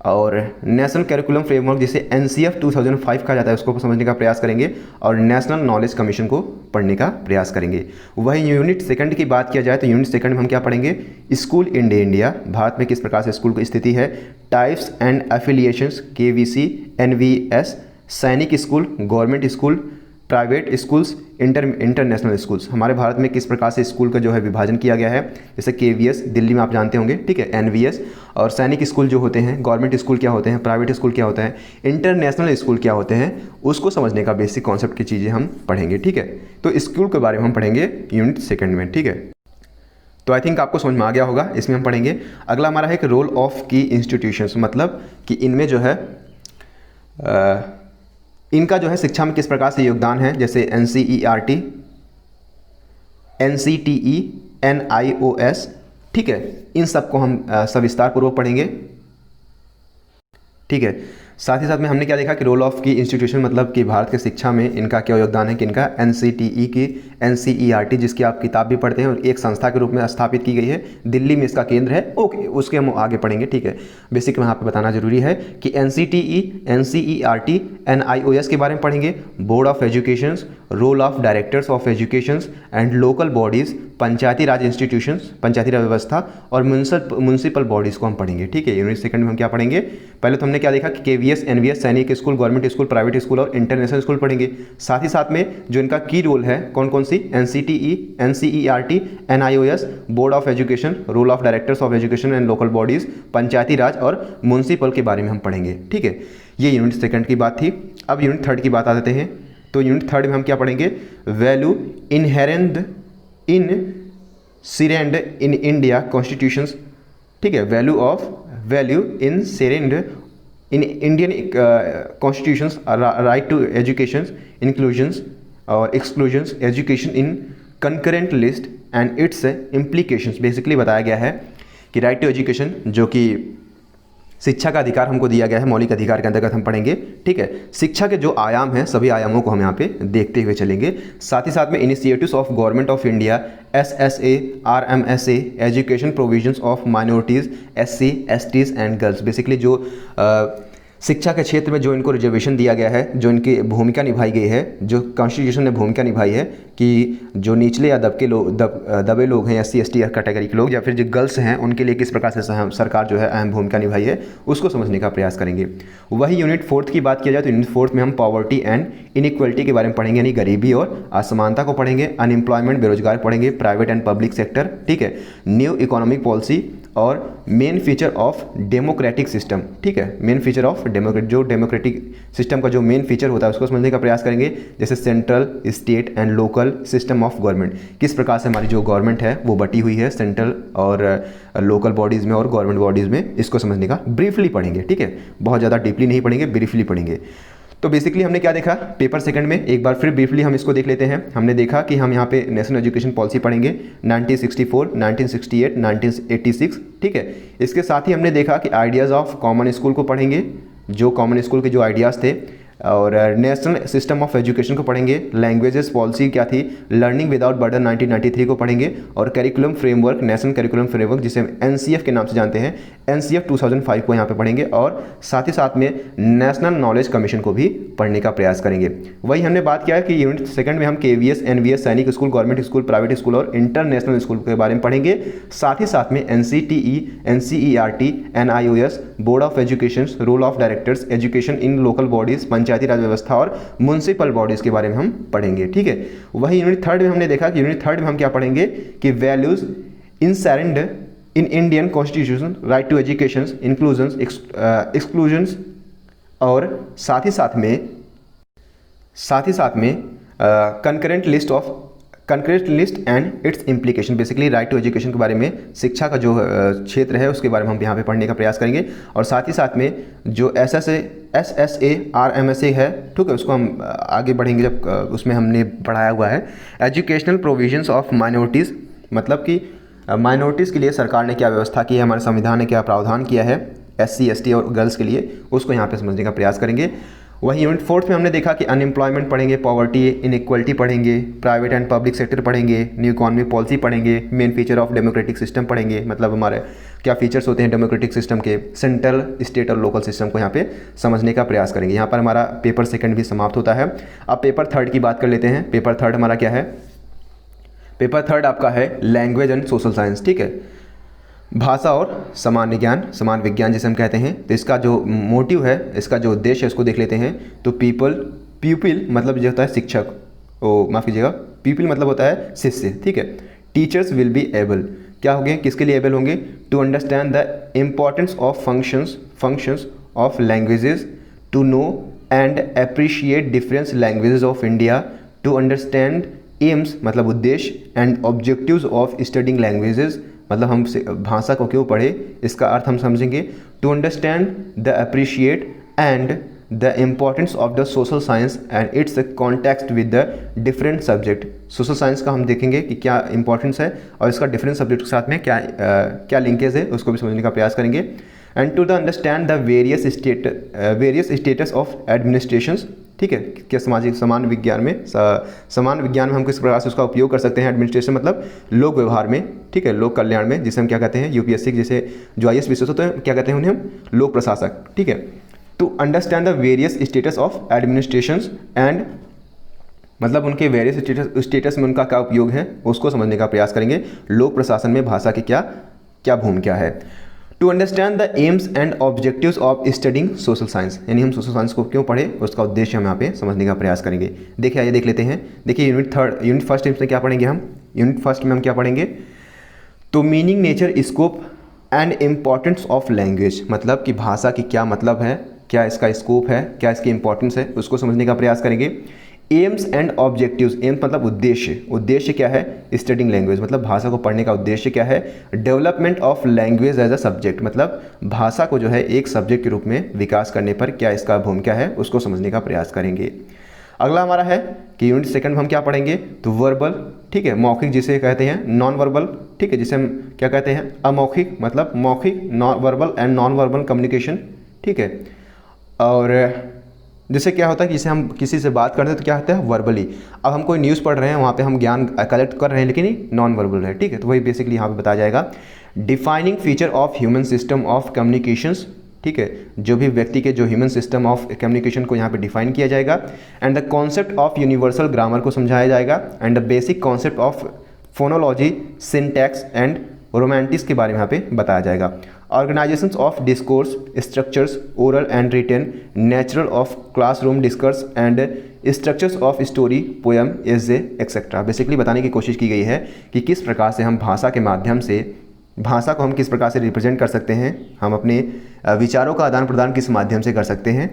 A: और नेशनल करिकुलम फ्रेमवर्क जिसे NCF 2005 कहा जाता है उसको समझने का प्रयास करेंगे और नेशनल नॉलेज कमीशन को पढ़ने का प्रयास करेंगे। वही यूनिट सेकंड की बात किया जाए तो यूनिट सेकंड में हम क्या पढ़ेंगे, स्कूल इन इंडिया, भारत में किस प्रकार से स्कूल की स्थिति है, types and affiliations, KVC, NVS, सैनिक school, government school, private schools, international schools, हमारे भारत में किस प्रकार से स्कूल का जो है विभाजन किया गया है। जैसे KVS दिल्ली में आप जानते होंगे, ठीक है, NVS, और सैनिक स्कूल जो होते हैं, गवर्नमेंट स्कूल क्या होते हैं, प्राइवेट स्कूल क्या होता है, इंटरनेशनल स्कूल क्या होते हैं, उसको समझने का बेसिक कॉन्सेप्ट की चीज़ें हम पढ़ेंगे। ठीक है, तो स्कूल के बारे में हम पढ़ेंगे यूनिट सेकेंड में। ठीक है, तो आई थिंक आपको समझ में आ गया होगा। इसमें हम पढ़ेंगे, अगला हमारा है कि रोल ऑफ की इंस्टीट्यूशंस, मतलब कि इनमें जो है इनका जो है शिक्षा में किस प्रकार से योगदान है। जैसे NCERT, NCTE, NIOS, ठीक है, इन सब को हम सविस्तार पूर्वक पढ़ेंगे। ठीक है, साथ ही साथ में हमने क्या देखा कि रोल ऑफ की इंस्टीट्यूशन मतलब कि भारत के शिक्षा में इनका क्या योगदान है, कि इनका NCTE की NCERT जिसकी आप किताब भी पढ़ते हैं और एक संस्था के रूप में स्थापित की गई है, दिल्ली में इसका केंद्र है। ओके, उसके हम आगे पढ़ेंगे। ठीक है, बेसिक में यहाँ पे बताना जरूरी है कि NCTE, NCERT, NIOS के बारे में पढ़ेंगे। Board of education, role of directors of education and local bodies, panchayati raj institutions, panchayati raj व्यवस्था, और म्यूनसिपल बॉडीज़ को हम पढ़ेंगे। ठीक है, यूनिट सेकंड में हम क्या पढ़ेंगे, पहले तो हमने क्या देखा कि KVS, NVS, सैनिक school, government school, private school और इंटरनेशनल स्कूल पढ़ेंगे। साथ ही साथ में जो इनका की रोल है कौन कौन सी, NCTE, NCERT, NIOS, board of education, role of directors of education and local bodies, panchayati raj और म्यूनसिपल के बारे में हम पढ़ेंगे। ठीक है, ये यूनिट सेकंड की बात थी। अब यूनिट थर्ड की बात आ जाते हैं। तो यूनिट थर्ड में हम क्या पढ़ेंगे, value inherent enshrined in India constitutions. ठीक है, value enshrined in Indian constitutions, right to education, inclusions और exclusions, education in concurrent list and its implications. Basically बताया गया है कि राइट टू एजुकेशन जो कि शिक्षा का अधिकार हमको दिया गया है, मौलिक अधिकार के अंतर्गत हम पढ़ेंगे। ठीक है, शिक्षा के जो आयाम हैं सभी आयामों को हम यहाँ पे देखते हुए चलेंगे। साथ ही साथ में initiatives of government of India, SSA, RMSA, education provisions of minorities, SC, STs and girls. Basically जो शिक्षा के क्षेत्र में जो इनको रिजर्वेशन दिया गया है, जो इनकी भूमिका निभाई गई है, जो कॉन्स्टिट्यूशन ने भूमिका निभाई है कि जो निचले या दबे लोग हैं, SC ST कैटेगरी के लोग या फिर जो गर्ल्स हैं, उनके लिए किस प्रकार से सरकार जो है अहम भूमिका निभाई है, उसको समझने का प्रयास करेंगे। वही यूनिट फोर्थ की बात किया जाए तो यूनिट फोर्थ में हम पॉवर्टी एंड इनइक्वलिटी के बारे में पढ़ेंगे, यानी गरीबी और असमानता को पढ़ेंगे। अनएम्प्लॉयमेंट, बेरोजगार पढ़ेंगे, प्राइवेट एंड पब्लिक सेक्टर। ठीक है, न्यू इकोनॉमिक पॉलिसी और main feature of democratic system. ठीक है, main feature of democratic system का जो मेन फीचर होता है उसको समझने का प्रयास करेंगे, जैसे central, state and local system of government, किस प्रकार से हमारी जो गवर्नमेंट है वो बटी हुई है सेंट्रल और लोकल बॉडीज़ में और गवर्नमेंट बॉडीज़ में, इसको समझने का ब्रीफली पढ़ेंगे। ठीक है, बहुत ज़्यादा डीपली नहीं पढ़ेंगे, ब्रीफली पढ़ेंगे। तो बेसिकली हमने क्या देखा पेपर सेकंड में, एक बार फिर ब्रीफली हम इसको देख लेते हैं। हमने देखा कि हम यहाँ पे नेशनल एजुकेशन पॉलिसी पढ़ेंगे 1964, 1968, 1986। ठीक है, इसके साथ ही हमने देखा कि आइडियाज़ ऑफ कॉमन स्कूल को पढ़ेंगे, जो कॉमन स्कूल के जो आइडियाज़ थे, और नेशनल सिस्टम ऑफ एजुकेशन को पढ़ेंगे। लैंग्वेजेस पॉलिसी क्या थी, लर्निंग विदाउट बर्डन 1993 को पढ़ेंगे, और curriculum framework, national curriculum framework जिसे हम एनसीएफ के नाम से जानते हैं, एनसीएफ 2005 को यहाँ पे पढ़ेंगे, और साथ ही साथ में नेशनल नॉलेज कमीशन को भी पढ़ने का प्रयास करेंगे। वही हमने बात किया है कि यूनिट सेकंड में हम KVS, NVS, Sainik school, government school, private school और इंटरनेशनल स्कूल के बारे में पढ़ेंगे। साथ ही साथ में NCTE, NCERT, NIOS, board of education, role of directors, education in local bodies, panchayati raj व्यवस्था और म्युनिसिपल बॉडीज के बारे में हम पढ़ेंगे। ठीक है, वही यूनिट थर्ड में हमने देखा कि यूनिट थर्ड में हम क्या पढ़ेंगे कि values enshrined in Indian constitution, right to education, inclusion, exclusions, और साथ ही साथ में concurrent list and its implication. Basically right to education के बारे में, शिक्षा का जो क्षेत्र है उसके बारे में हम यहाँ पे पढ़ने का प्रयास करेंगे, और साथ ही साथ में जो SSA RMSA है, ठीक है, उसको हम आगे बढ़ेंगे जब उसमें हमने पढ़ाया हुआ है एजुकेशनल प्रोविजंस ऑफ माइनॉरिटीज़, मतलब कि माइनॉरिटीज़ के लिए सरकार ने क्या व्यवस्था की है, हमारे संविधान ने क्या प्रावधान किया है SC ST और गर्ल्स के लिए, उसको यहाँ पे समझने का प्रयास करेंगे। वही यूनिट फोर्थ में हमने देखा कि अनएम्प्लॉयमेंट पढ़ेंगे, पॉवर्टी, इनइक्वलिटी पढ़ेंगे, प्राइवेट एंड पब्लिक सेक्टर पढ़ेंगे, न्यू इकोनॉमी पॉलिसी पढ़ेंगे, main feature of democratic system पढ़ेंगे, मतलब हमारे क्या फीचर्स होते हैं डेमोक्रेटिक सिस्टम के, सेंट्रल, स्टेट और लोकल सिस्टम को यहाँ पे समझने का प्रयास करेंगे। यहाँ पर हमारा पेपर सेकंड भी समाप्त होता है। अब पेपर थर्ड की बात कर लेते हैं। पेपर थर्ड हमारा क्या है, पेपर थर्ड आपका है लैंग्वेज एंड सोशल साइंस। ठीक है, भाषा और समान विज्ञान जिसे हम कहते हैं। तो इसका जो मोटिव है, इसका जो उद्देश्य है उसको देख लेते हैं। तो पीपल मतलब जो होता है शिक्षक, माफ़ कीजिएगा, पीपल मतलब होता है शिष्य। ठीक है, टीचर्स विल बी एबल, क्या होंगे, किसके लिए एबल होंगे, to understand the importance of functions of languages, to know and appreciate difference languages of India, to understand aims मतलब उद्देश्य, and objectives of studying languages, मतलब हम भाषा को क्यों पढ़े, इसका अर्थ हम समझेंगे। To understand the appreciate and the importance of the social science and its context with the different subject. Social science का हम देखेंगे कि क्या इंपॉर्टेंस है और इसका डिफरेंट सब्जेक्ट के साथ में क्या लिंकेज है, उसको भी समझने का प्रयास करेंगे। And to the understand the various status of administrations. ठीक है, क्या समान विज्ञान में हम किस प्रकार से उसका उपयोग कर सकते हैं। एडमिनिस्ट्रेशन मतलब लोक व्यवहार में, ठीक है, लोक कल्याण में, जिसे हम क्या कहते हैं यूपीएससी जैसे जो IAS विशेष होते हैं क्या कहते हैं उन्हें हम लोक प्रशासक। ठीक है, to understand the various status of administrations and मतलब उनके वेरियस स्टेटस में उनका क्या उपयोग है उसको समझने का प्रयास करेंगे। लोक प्रशासन में भाषा की क्या भूमिका है। To understand the aims and objectives of studying social science, यानी हम सोशल साइंस को क्यों पढ़े उसका उद्देश्य हम यहाँ पे समझने का प्रयास करेंगे। देखिए आइए देख लेते हैं। देखिए यूनिट फर्स्ट में क्या पढ़ेंगे हम, यूनिट फर्स्ट में हम क्या पढ़ेंगे, तो meaning, nature, scope and importance of language, मतलब कि भाषा की क्या मतलब है, क्या इसका स्कोप है, क्या इसकी इंपॉर्टेंस है, उसको समझने का प्रयास करेंगे। एम्स एंड ऑब्जेक्टिव्स, एम्स मतलब उद्देश्य क्या है, स्टडिंग लैंग्वेज मतलब भाषा को पढ़ने का उद्देश्य क्या है। Development of language as a subject, मतलब भाषा को जो है एक सब्जेक्ट के रूप में विकास करने पर क्या इसका भूमिका है उसको समझने का प्रयास करेंगे। अगला हमारा है कि यूनिट सेकंड में हम क्या पढ़ेंगे, तो वर्बल, ठीक है, मौखिक जिसे कहते हैं, नॉन वर्बल, ठीक है, जिसे हम क्या कहते हैं अमौखिक, मतलब मौखिक, non verbal and non verbal communication. ठीक है, और जैसे क्या होता है कि जैसे हम किसी से बात करते हैं तो क्या होता है वर्बली। अब हम कोई न्यूज़ पढ़ रहे हैं, वहाँ पे हम ज्ञान कलेक्ट कर रहे हैं लेकिन नॉन वर्बल है। ठीक है, तो वही बेसिकली यहाँ पे बताया जाएगा। Defining feature of human system of communications, ठीक है, जो भी व्यक्ति के जो ह्यूमन सिस्टम ऑफ कम्युनिकेशन को यहाँ पे डिफाइन किया जाएगा। And the concept of universal grammar को समझाया जाएगा। And the basic concept of phonology, syntax and romantics के बारे में यहाँ पे बताया जाएगा। Organizations of discourse, structures, oral and written, natural of classroom discourse and structures of story, poem, essay etcetera. Basically बताने की कोशिश की गई है कि किस प्रकार से हम भाषा के माध्यम से भाषा को हम किस प्रकार से रिप्रेजेंट कर सकते हैं, हम अपने विचारों का आदान प्रदान किस माध्यम से कर सकते हैं।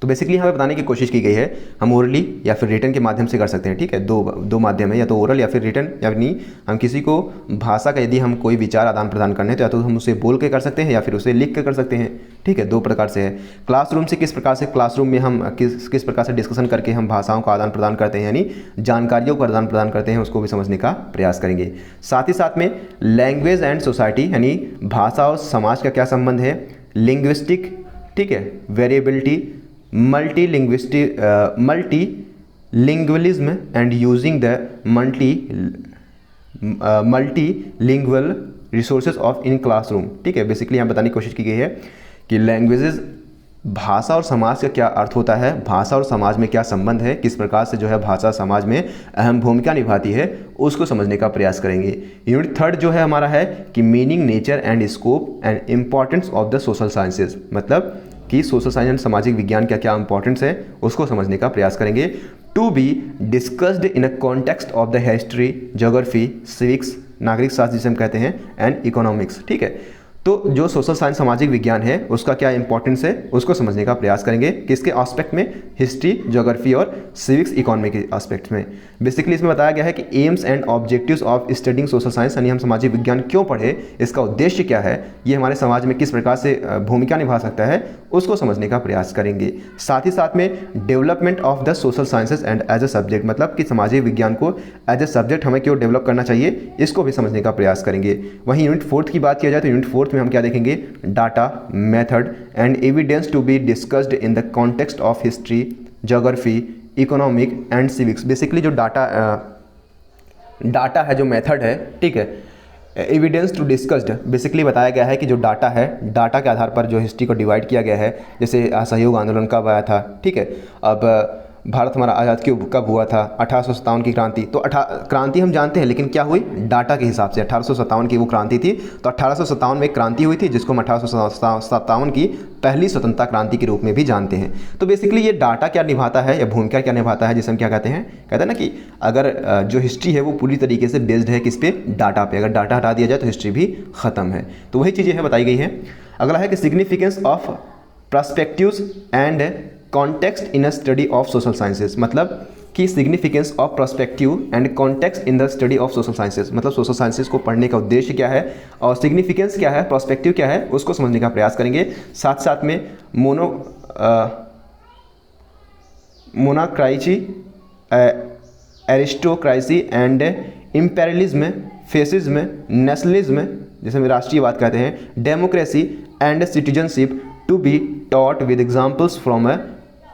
A: तो बेसिकली हमें बताने की कोशिश की गई है हम ओरली या फिर रिटन के माध्यम से कर सकते हैं, ठीक है। दो माध्यम है, या तो ओरल या फिर रिटन, यानी हम किसी को भाषा का यदि हम कोई विचार आदान प्रदान करने तो या तो हम उसे बोल के कर सकते हैं या फिर उसे लिख के कर सकते हैं, ठीक है। दो प्रकार से है। क्लासरूम से किस प्रकार से, क्लासरूम में हम किस प्रकार से डिस्कशन करके हम भाषाओं का आदान प्रदान करते हैं, यानी जानकारियों का आदान प्रदान करते हैं, उसको भी समझने का प्रयास करेंगे। साथ ही साथ में लैंग्वेज एंड सोसाइटी, यानी भाषा और समाज का क्या संबंध है। लिंग्विस्टिक, ठीक है, variability, multilingualism and using the multilingual resources of in classroom, ठीक है। बेसिकली यहाँ बताने की कोशिश की गई है कि लैंग्वेजेस, भाषा और समाज का क्या अर्थ होता है, भाषा और समाज में क्या संबंध है, किस प्रकार से जो है भाषा समाज में अहम भूमिका निभाती है, उसको समझने का प्रयास करेंगे। यूनिट 3 जो है हमारा है कि meaning, nature and scope and importance of the social sciences, मतलब कि सोशल साइंस एंड सामाजिक विज्ञान क्या क्या इंपॉर्टेंस है उसको समझने का प्रयास करेंगे। To be discussed in a context of the history, geography, civics, नागरिक शास्त्र जिसे हम कहते हैं, एंड इकोनॉमिक्स, ठीक है। तो जो सोशल साइंस सामाजिक विज्ञान है उसका क्या इंपॉर्टेंस है उसको समझने का प्रयास करेंगे, किसके एस्पेक्ट में, हिस्ट्री, ज्योग्राफी और सिविक्स, इकोनॉमी के एस्पेक्ट में। बेसिकली इसमें बताया गया है कि AIIMS and objectives of studying social science, यानी हम सामाजिक विज्ञान क्यों पढ़े, इसका उद्देश्य क्या है, ये हमारे समाज में किस प्रकार से भूमिका निभा सकता है उसको समझने का प्रयास करेंगे। साथ ही साथ में development of the social sciences and as a subject, मतलब कि सामाजिक विज्ञान को एज ए सब्जेक्ट हमें क्यों डेवलप करना चाहिए, इसको भी समझने का प्रयास करेंगे। वहीं यूनिट 4 की बात किया जाए तो यूनिट 4 में हम क्या देखेंगे, data, method and evidence to be discussed in the context of history, geography, economic and civics. Basically जो डाटा है, जो मेथड है, ठीक है, एविडेंस टू डिस्कस्ड, बेसिकली बताया गया है कि जो डाटा है, डाटा के आधार पर जो हिस्ट्री को डिवाइड किया गया है। जैसे असहयोग आंदोलन कब आया था, ठीक है, अब भारत हमारा आज़ाद कब हुआ था, 1857 की क्रांति। तो क्रांति हम जानते हैं, लेकिन क्या हुई, डाटा के हिसाब से 1857 की वो क्रांति थी। तो 1857 में क्रांति हुई थी जिसको हम 1857 की पहली स्वतंत्रता क्रांति के रूप में भी जानते हैं। तो बेसिकली ये डाटा क्या निभाता है या भूमिका क्या निभाता है, जिसे हम क्या कहते हैं ना कि अगर जो हिस्ट्री है वो पूरी तरीके से बेस्ड है किस पे, डाटा पे। अगर डाटा हटा दिया जाए तो हिस्ट्री भी ख़त्म है। तो वही चीज़ें हैं बताई गई हैं। अगला है कि significance of perspectives and context in a study of social sciences, मतलब कि significance of perspective and context in the study of social sciences, मतलब सोशल साइंसेज को पढ़ने का उद्देश्य क्या है और सिग्निफिकेंस क्या है, पर्सपेक्टिव क्या है, उसको समझने का प्रयास करेंगे। साथ साथ में monarchy, aristocracy and imperialism, fascism, nationalism जैसे हम राष्ट्रीयवाद कहते हैं, democracy and citizenship to be taught with examples from a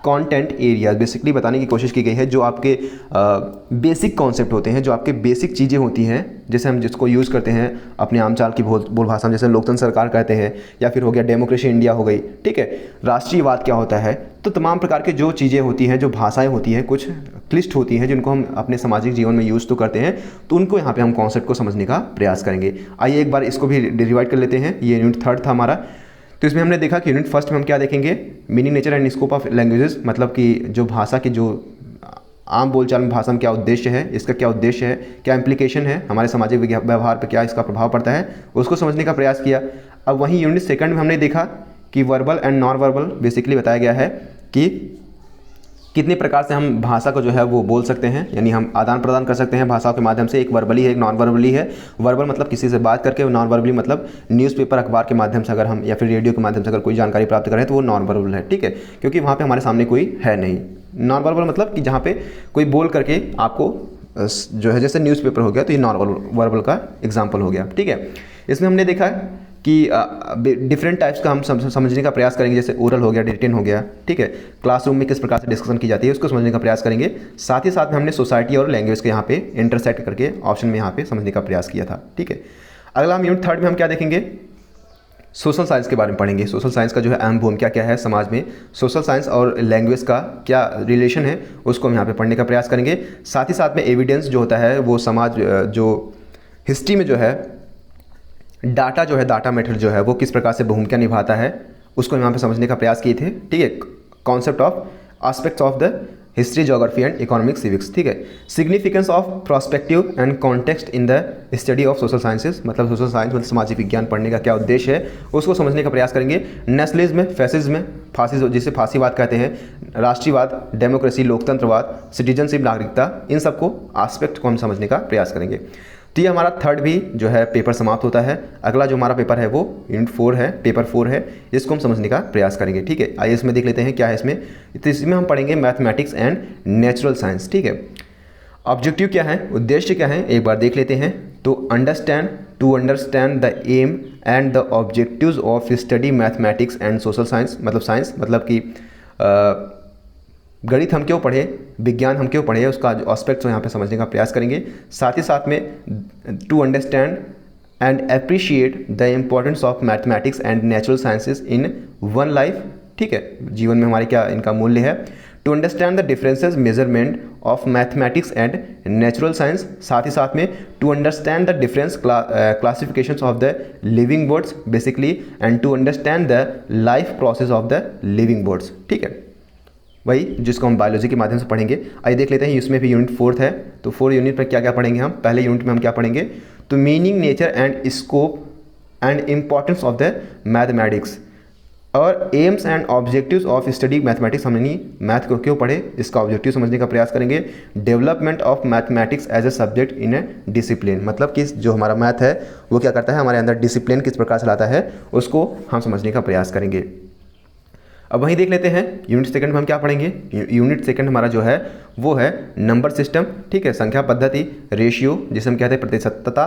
A: content areas. Basically बताने की कोशिश की गई है जो आपके बेसिक कॉन्सेप्ट होते हैं, जो आपके बेसिक चीज़ें होती हैं, जैसे हम जिसको यूज़ करते हैं अपने आमचाल की बोल भाषा में, जैसे लोकतंत्र सरकार कहते हैं, या फिर हो गया डेमोक्रेसी इंडिया हो गई, ठीक है। राष्ट्रीयवाद क्या होता है, तो तमाम प्रकार के जो चीज़ें होती हैं, जो भाषाएं होती हैं, कुछ क्लिष्ट होती हैं जिनको हम अपने सामाजिक जीवन में यूज़ तो करते हैं, तो उनको यहाँ पे हम कॉन्सेप्ट को समझने का प्रयास करेंगे। आइए एक बार इसको भी रिवाइड कर लेते हैं। ये यूनिट 3 था हमारा। तो इसमें हमने देखा कि यूनिट 1 में हम क्या देखेंगे, meaning, nature and scope of languages, मतलब कि जो भाषा की जो आम बोलचाल में भाषा में क्या उद्देश्य है, इसका क्या उद्देश्य है, क्या इम्प्लीकेशन है, हमारे सामाजिक व्यवहार पर क्या इसका प्रभाव पड़ता है, उसको समझने का प्रयास किया। अब वहीं यूनिट 2 में हमने देखा कि verbal and non verbal, basically बताया गया है कि कितने प्रकार से हम भाषा को जो है वो बोल सकते हैं, यानी हम आदान प्रदान कर सकते हैं भाषाओं के माध्यम से। एक वर्बली है, एक नॉन वर्बली है। वर्बल मतलब किसी से बात करके, नॉन वर्बली मतलब न्यूज़पेपर, अखबार के माध्यम से अगर हम या फिर रेडियो के माध्यम से अगर कोई जानकारी प्राप्त करें तो वो नॉन वर्बल है, ठीक है, क्योंकि वहाँ पे हमारे सामने कोई है नहीं। नॉन वर्बल मतलब कि जहाँ पे कोई बोल करके आपको जो है, जैसे न्यूज़पेपर हो गया तो ये नॉन वर्बल का एग्जाम्पल हो गया, ठीक है। इसमें हमने देखा कि डिफरेंट टाइप्स का हम समझने का प्रयास करेंगे, जैसे ओरल हो गया, रिटन हो गया, ठीक है। क्लासरूम में किस प्रकार से डिस्कशन की जाती है उसको समझने का प्रयास करेंगे। साथ ही साथ में हमने सोसाइटी और लैंग्वेज के यहाँ पे इंटरसेक्ट करके ऑप्शन में यहाँ पे समझने का प्रयास किया था, ठीक है। अगला हम यूनिट 3 में हम क्या देखेंगे, सोशल साइंस के बारे में पढ़ेंगे। सोशल साइंस का जो है अहम भूमिका क्या है समाज में, सोशल साइंस और लैंग्वेज का क्या रिलेशन है, उसको हम यहाँ पे पढ़ने का प्रयास करेंगे। साथ ही साथ में एविडेंस जो होता है वो समाज जो हिस्ट्री में जो है डाटा जो है, डाटा मेथड जो है वो किस प्रकार से भूमिका निभाता है, उसको हम यहाँ पे समझने का प्रयास किए थे, ठीक है। Concept of aspects of the history, geography and economics, civics, ठीक है। Significance of prospective and context in the study of social sciences, मतलब सोशल साइंस मतलब सामाजिक विज्ञान पढ़ने का क्या उद्देश्य है उसको समझने का प्रयास करेंगे। नेशनलिज्म, फैसिज्म, फासिज्म जिसे फांसीवाद कहते हैं, राष्ट्रीयवाद, डेमोक्रेसी, लोकतंत्रवाद, सिटीजनशिप, नागरिकता, इन सबको एस्पेक्ट को हम समझने का प्रयास करेंगे। तो ये हमारा थर्ड भी जो है पेपर समाप्त होता है। अगला जो हमारा पेपर है वो यूनिट 4 है, पेपर 4 है, इसको हम समझने का प्रयास करेंगे, ठीक है। आइए इसमें देख लेते हैं क्या है इसमें। तो इसमें हम पढ़ेंगे मैथमेटिक्स एंड नेचुरल साइंस, ठीक है। ऑब्जेक्टिव क्या है, उद्देश्य क्या है, एक बार देख लेते हैं। तो to understand the aim and the objectives of study mathematics and social science, मतलब साइंस मतलब कि गणित हम क्यों पढ़े, विज्ञान हम क्यों पढ़े, उसका जो एस्पेक्ट्स यहाँ पे समझने का प्रयास करेंगे। साथ ही साथ में to understand and appreciate the importance of mathematics and natural sciences in one life, ठीक है, जीवन में हमारे क्या इनका मूल्य है। To understand the differences measurement of mathematics and natural science, साथ ही साथ में to understand the difference classifications of the living words basically, and to understand the life process of the living words, ठीक है, वही जिसको हम बायोलॉजी के माध्यम से पढ़ेंगे। आइए देख लेते हैं, इसमें भी यूनिट 4 है। तो 4 यूनिट पर क्या क्या पढ़ेंगे हम। पहले यूनिट में हम क्या पढ़ेंगे, तो meaning, nature and scope and importance of the mathematics, और aims and objectives of study mathematics. हमने नहीं मैथ को क्यों पढ़े, इसका ऑब्जेक्टिव समझने का प्रयास करेंगे। Development of mathematics as a subject in a discipline, मतलब कि जो हमारा मैथ है वो क्या करता है, हमारे अंदर डिसिप्लिन किस प्रकार से लाता है उसको हम समझने का प्रयास करेंगे। अब वहीं देख लेते हैं यूनिट सेकंड में हम क्या पढ़ेंगे। यूनिट सेकंड हमारा जो है वो है नंबर सिस्टम, ठीक है, संख्या पद्धति, रेशियो जिसे हम कहते हैं प्रतिशतता,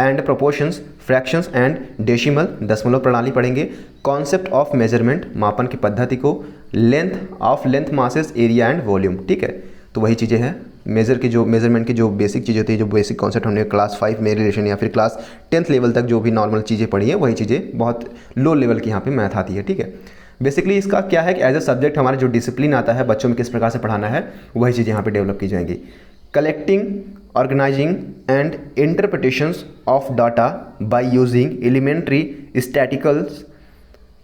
A: and proportions, fractions and decimal, दशमलव प्रणाली पढ़ेंगे। कॉन्सेप्ट ऑफ मेजरमेंट, मापन की पद्धति को। Length masses, area and volume, ठीक है। तो वही चीज़ें हैं मेजरमेंट की जो बेसिक चीज़ें होती है, जो बेसिक कॉन्सेप्ट हमने क्लास 5 में रिलेशन या फिर क्लास 10th लेवल तक जो भी नॉर्मल चीज़ें पढ़ी हैं वही चीज़ें बहुत लो लेवल की यहाँ पे मैथ आती है, ठीक है। बेसिकली इसका क्या है कि एज ए सब्जेक्ट हमारा जो डिसिप्लिन आता है बच्चों में किस प्रकार से पढ़ाना है वही चीज़ यहाँ पे डेवलप की जाएंगी। Collecting, organising and interpretations of data by using elementary statistical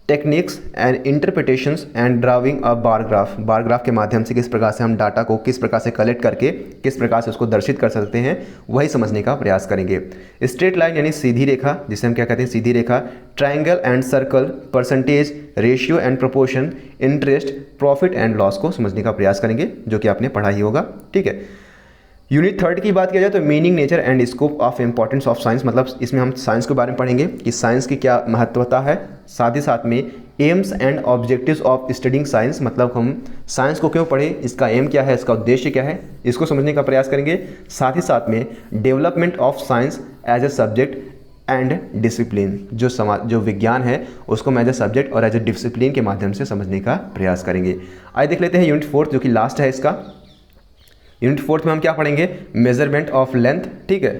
A: techniques and interpretations and drawing a bar graph के माध्यम से किस प्रकार से हम डाटा को किस प्रकार से कलेक्ट करके किस प्रकार से उसको दर्शित कर सकते हैं वही समझने का प्रयास करेंगे। स्ट्रेट लाइन यानी सीधी रेखा, जिसे हम क्या कहते हैं सीधी रेखा। Triangle and circle, percentage, ratio and proportion, interest, profit and loss को समझने का प्रयास करेंगे, जो कि आपने पढ़ा ही होगा, ठीक है। यूनिट 3 की बात किया जाए तो meaning, nature and scope of importance of science, मतलब इसमें हम साइंस के बारे में पढ़ेंगे कि साइंस की क्या महत्वता है। साथ ही साथ में AIIMS and objectives of studying science, मतलब हम साइंस को क्यों पढ़ें, इसका एम क्या है, इसका उद्देश्य क्या है, इसको समझने का प्रयास करेंगे। साथ ही साथ में development of science as a subject and discipline, जो विज्ञान है उसको हम एज ए सब्जेक्ट और एज ए डिसिप्लिन के माध्यम से समझने का प्रयास करेंगे। आइए देख लेते हैं यूनिट 4 जो कि लास्ट है इसका। यूनिट 4 में हम क्या पढ़ेंगे, मेजरमेंट ऑफ लेंथ, ठीक है,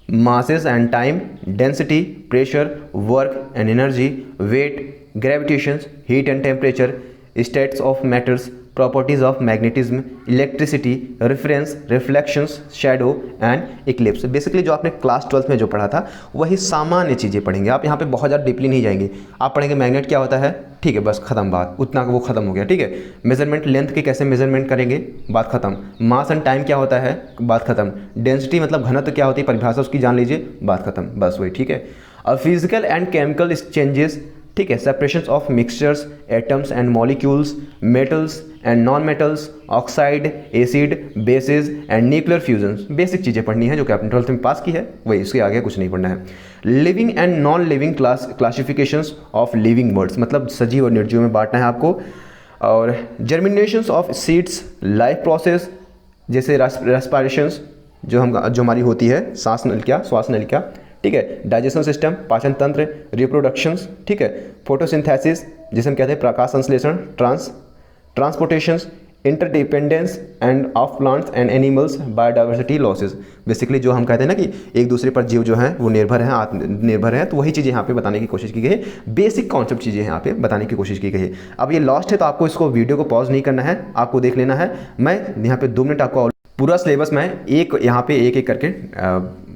A: masses and time, density, pressure, work and energy, weight, gravitation, heat and temperature, states of matters, properties of magnetism, electricity, reference, reflections, shadow and eclipse. Basically जो आपने क्लास 12th में जो पढ़ा था वही सामान्य चीज़ें पढ़ेंगे आप, यहाँ पे बहुत ज़्यादा डीपली नहीं जाएंगे। आप पढ़ेंगे मैग्नेट क्या होता है, ठीक है, बस खत्म बात, उतना वो खत्म हो गया, ठीक है। मेजरमेंट, लेंथ के कैसे मेजरमेंट करेंगे, बात खत्म। मास एंड टाइम क्या होता है, बात खत्म। डेंसिटी मतलब घनत्व क्या होती है, परिभाषा उसकी जान लीजिए, बात खत्म, बस वही, ठीक है। अब फिजिकल एंड केमिकल चेंजेस, ठीक है, separation of mixtures, atoms and molecules, metals and non metals, oxide, acid, basis and nuclear fusions, basic चीज़ें पढ़नी है जो कि आपने 12th में पास की है, वही, इसके आगे कुछ नहीं पढ़ना है। Living and non living classifications of living words, मतलब सजीव और निर्जीव में बांटना है आपको। और जर्मिनेशंस ऑफ सीड्स, लाइफ प्रोसेस जैसे रेस्पिरेशंस जो हमारी होती है, श्वास नलिका, ठीक है, डाइजेशन सिस्टम, पाचन तंत्र, रिप्रोडक्शंस, ठीक है, फोटोसिंथेसिस जिसे हम कहते हैं प्रकाश संश्लेषण, transportations, interdependence and of plants and animals, biodiversity losses. Basically जो हम कहते हैं ना कि एक दूसरे पर जीव जो हैं वो निर्भर हैं, आत्मनिर्भर हैं, तो वही चीज़ें यहाँ पे बताने की कोशिश की गई है, बेसिक कॉन्सेप्ट चीज़ें यहाँ पे बताने की कोशिश की गई है। अब ये लास्ट है तो आपको इसको वीडियो को पॉज नहीं करना है, आपको देख लेना है। मैं यहाँ पे 2 मिनट आपको पूरा सिलेबस मैं एक यहाँ पे एक करके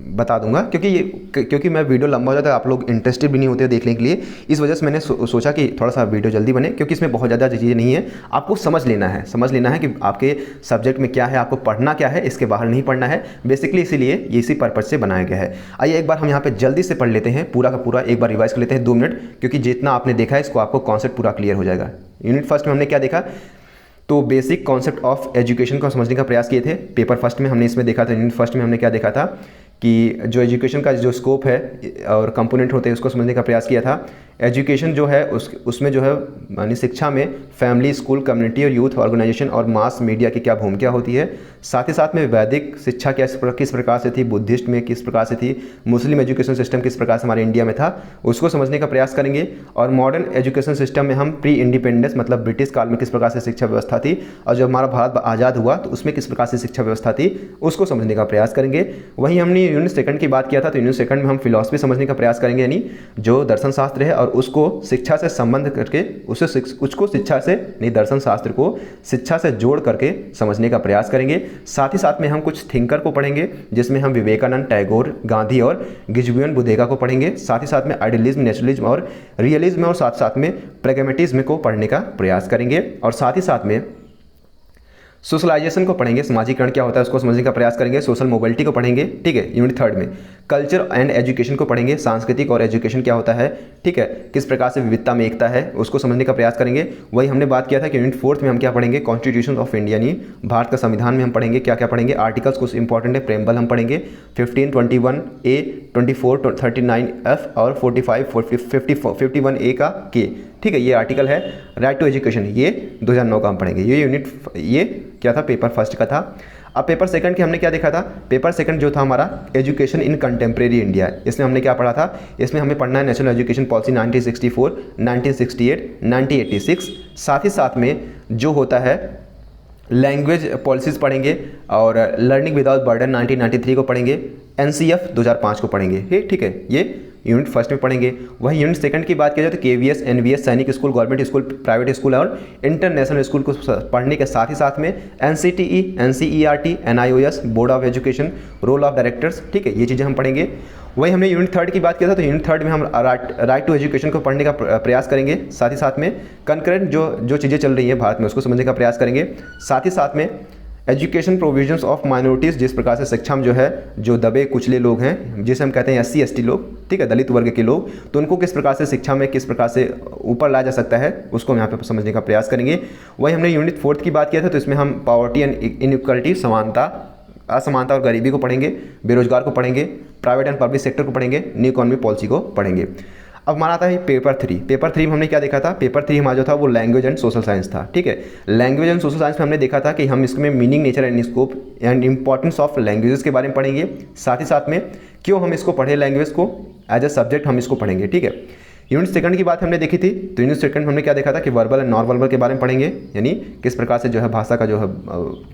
A: बता दूंगा, क्योंकि मैं वीडियो लंबा हो जाता है, आप लोग इंटरेस्टेड भी नहीं होते देखने के लिए। इस वजह से मैंने सोचा कि थोड़ा सा वीडियो जल्दी बने, क्योंकि इसमें बहुत ज़्यादा चीज़ें नहीं है, आपको समझ लेना है कि आपके सब्जेक्ट में क्या है, आपको पढ़ना क्या है, इसके बाहर नहीं पढ़ना है बेसिकली, इसीलिए ये इसी पर्पज से बनाया गया है। आइए एक बार हम यहाँ पे जल्दी से पढ़ लेते हैं, पूरा का पूरा एक बार रिवाइज कर लेते हैं 2 मिनट, क्योंकि जितना आपने देखा है इसको आपको कॉन्सेप्ट पूरा क्लियर हो जाएगा। यूनिट फर्स्ट में हमने क्या देखा, तो बेसिक कॉन्सेप्ट ऑफ एजुकेशन को समझने का प्रयास किए थे। पेपर फर्स्ट में हमने इसमें देखा था, यूनिट फर्स्ट में हमने क्या देखा था कि जो एजुकेशन का जो स्कोप है और कंपोनेंट होते हैं उसको समझने का प्रयास किया था। एजुकेशन जो है उसमें जो है यानी शिक्षा में फैमिली, स्कूल, कम्युनिटी और यूथ ऑर्गेनाइजेशन और मास मीडिया की क्या भूमिका होती है। साथ ही साथ में वैदिक शिक्षा किस प्रकार से थी, बुद्धिस्ट में किस प्रकार से थी, मुस्लिम एजुकेशन सिस्टम किस प्रकार से हमारे इंडिया में था, उसको समझने का प्रयास करेंगे। और मॉडर्न एजुकेशन सिस्टम में हम प्री इंडिपेंडेंस मतलब ब्रिटिश काल में किस प्रकार से शिक्षा व्यवस्था थी, और जब हमारा भारत आज़ाद हुआ तो उसमें किस प्रकार से शिक्षा व्यवस्था थी उसको समझने का प्रयास करेंगे। वहीं हमने यूनिट सेकंड की बात किया था, तो यूनिट सेकंड में हम फिलॉसफी समझने का प्रयास करेंगे, यानी जो दर्शन शास्त्र है और उसको शिक्षा से संबंध करके उसको शिक्षा से नहीं, दर्शन शास्त्र को शिक्षा से जोड़ करके समझने का प्रयास करेंगे। साथ ही साथ में हम कुछ थिंकर को पढ़ेंगे, जिसमें हम विवेकानंद, टैगोर, गांधी और गिब्बन बुद्धेगा को पढ़ेंगे। साथ ही साथ में आइडियलिज्म, नेचुरलिज्म और रियलिज्म और साथ साथ में प्रैग्मेटिज्म को पढ़ने का प्रयास करेंगे। और साथ ही साथ में सोशलाइजेशन को पढ़ेंगे, समाजीकरण क्या होता है उसको समझने का प्रयास करेंगे। सोशल मोबिलिटी को पढ़ेंगे, ठीक है, यूनिट थर्ड में। कल्चर एंड एजुकेशन को पढ़ेंगे, सांस्कृतिक और एजुकेशन क्या होता है, ठीक है, किस प्रकार से विविधता में एकता है उसको समझने का प्रयास करेंगे। वही हमने बात किया था कि यूनिट फोर्थ में हम क्या पढ़ेंगे, कॉन्स्टिट्यूशन ऑफ इंडिया, यानी भारत का संविधान में हम पढ़ेंगे क्या क्या पढ़ेंगे। आर्टिकल्स कुछ इंपॉर्टेंट है, प्रेम्बल हम पढ़ेंगे 15, 21A, 24, 39F और 45, 51A का के, ठीक है, ये आर्टिकल है। राइट टू एजुकेशन ये 2009 का हम पढ़ेंगे। ये क्या था, पेपर फर्स्ट का था। अब पेपर सेकंड के हमने क्या देखा था, पेपर सेकंड जो था हमारा एजुकेशन इन कंटेम्प्रेरी इंडिया, इसमें हमने क्या पढ़ा था, इसमें हमें पढ़ना है नेशनल एजुकेशन पॉलिसी 1964, 1968, 1986। साथ ही साथ में जो होता है लैंग्वेज पॉलिसीज़ पढ़ेंगे और लर्निंग विदाउट बर्डन 1993 को पढ़ेंगे, NCF 2005 को पढ़ेंगे, ठीक है, ये यूनिट फर्स्ट में पढ़ेंगे। वही यूनिट सेकंड की बात किया जाए तो KVS, NVS, सैनिक school, government school, private school और इंटरनेशनल स्कूल को पढ़ने के साथ ही साथ में NCTE, NCERT, NIOS, board of education, role of directors, ठीक है, ये चीज़ें हम पढ़ेंगे। वही हमने यूनिट थर्ड की बात किया था, तो यूनिट थर्ड में हम राइट टू एजुकेशन को पढ़ने का प्रयास करेंगे। साथ ही साथ में कंकरेंट जो चीज़ें चल रही हैं भारत में उसको समझने का प्रयास करेंगे। साथ ही साथ में एजुकेशन प्रोविजंस ऑफ माइनॉरिटीज़, जिस प्रकार से शिक्षा में जो है जो दबे कुचले लोग हैं, जिसे हम कहते हैं SC ST लोग, ठीक है, दलित वर्ग के लोग, तो उनको किस प्रकार से शिक्षा में किस प्रकार से ऊपर लाया जा सकता है उसको हम यहाँ पे समझने का प्रयास करेंगे। वही हमने यूनिट फोर्थ की बात किया था, तो इसमें हम पॉवर्टी एंड इनइक्वालिटी, असमानता और गरीबी को पढ़ेंगे, बेरोजगार को पढ़ेंगे, प्राइवेट एंड पब्लिक सेक्टर को पढ़ेंगे, न्यू इकोनॉमी पॉलिसी को पढ़ेंगे। अब हमारा आता है पेपर थ्री। पेपर थ्री में हमने क्या देखा था, पेपर थ्री हमारा जो था वो लैंग्वेज एंड सोशल साइंस था, ठीक है। लैंग्वेज एंड सोशल साइंस में हमने देखा था कि हम इसमें meaning, nature and scope and importance of languages के बारे में पढ़ेंगे। साथ ही साथ में क्यों हम इसको पढ़े, लैंग्वेज को एज ए सब्जेक्ट हम इसको पढ़ेंगे, ठीक है। यूनिट सेकंड की बात हमने देखी थी, तो यूनिट सेकंड में हमने क्या देखा था कि वर्बल एंड नॉन वर्बल के बारे में पढ़ेंगे, यानी किस प्रकार से जो है भाषा का जो है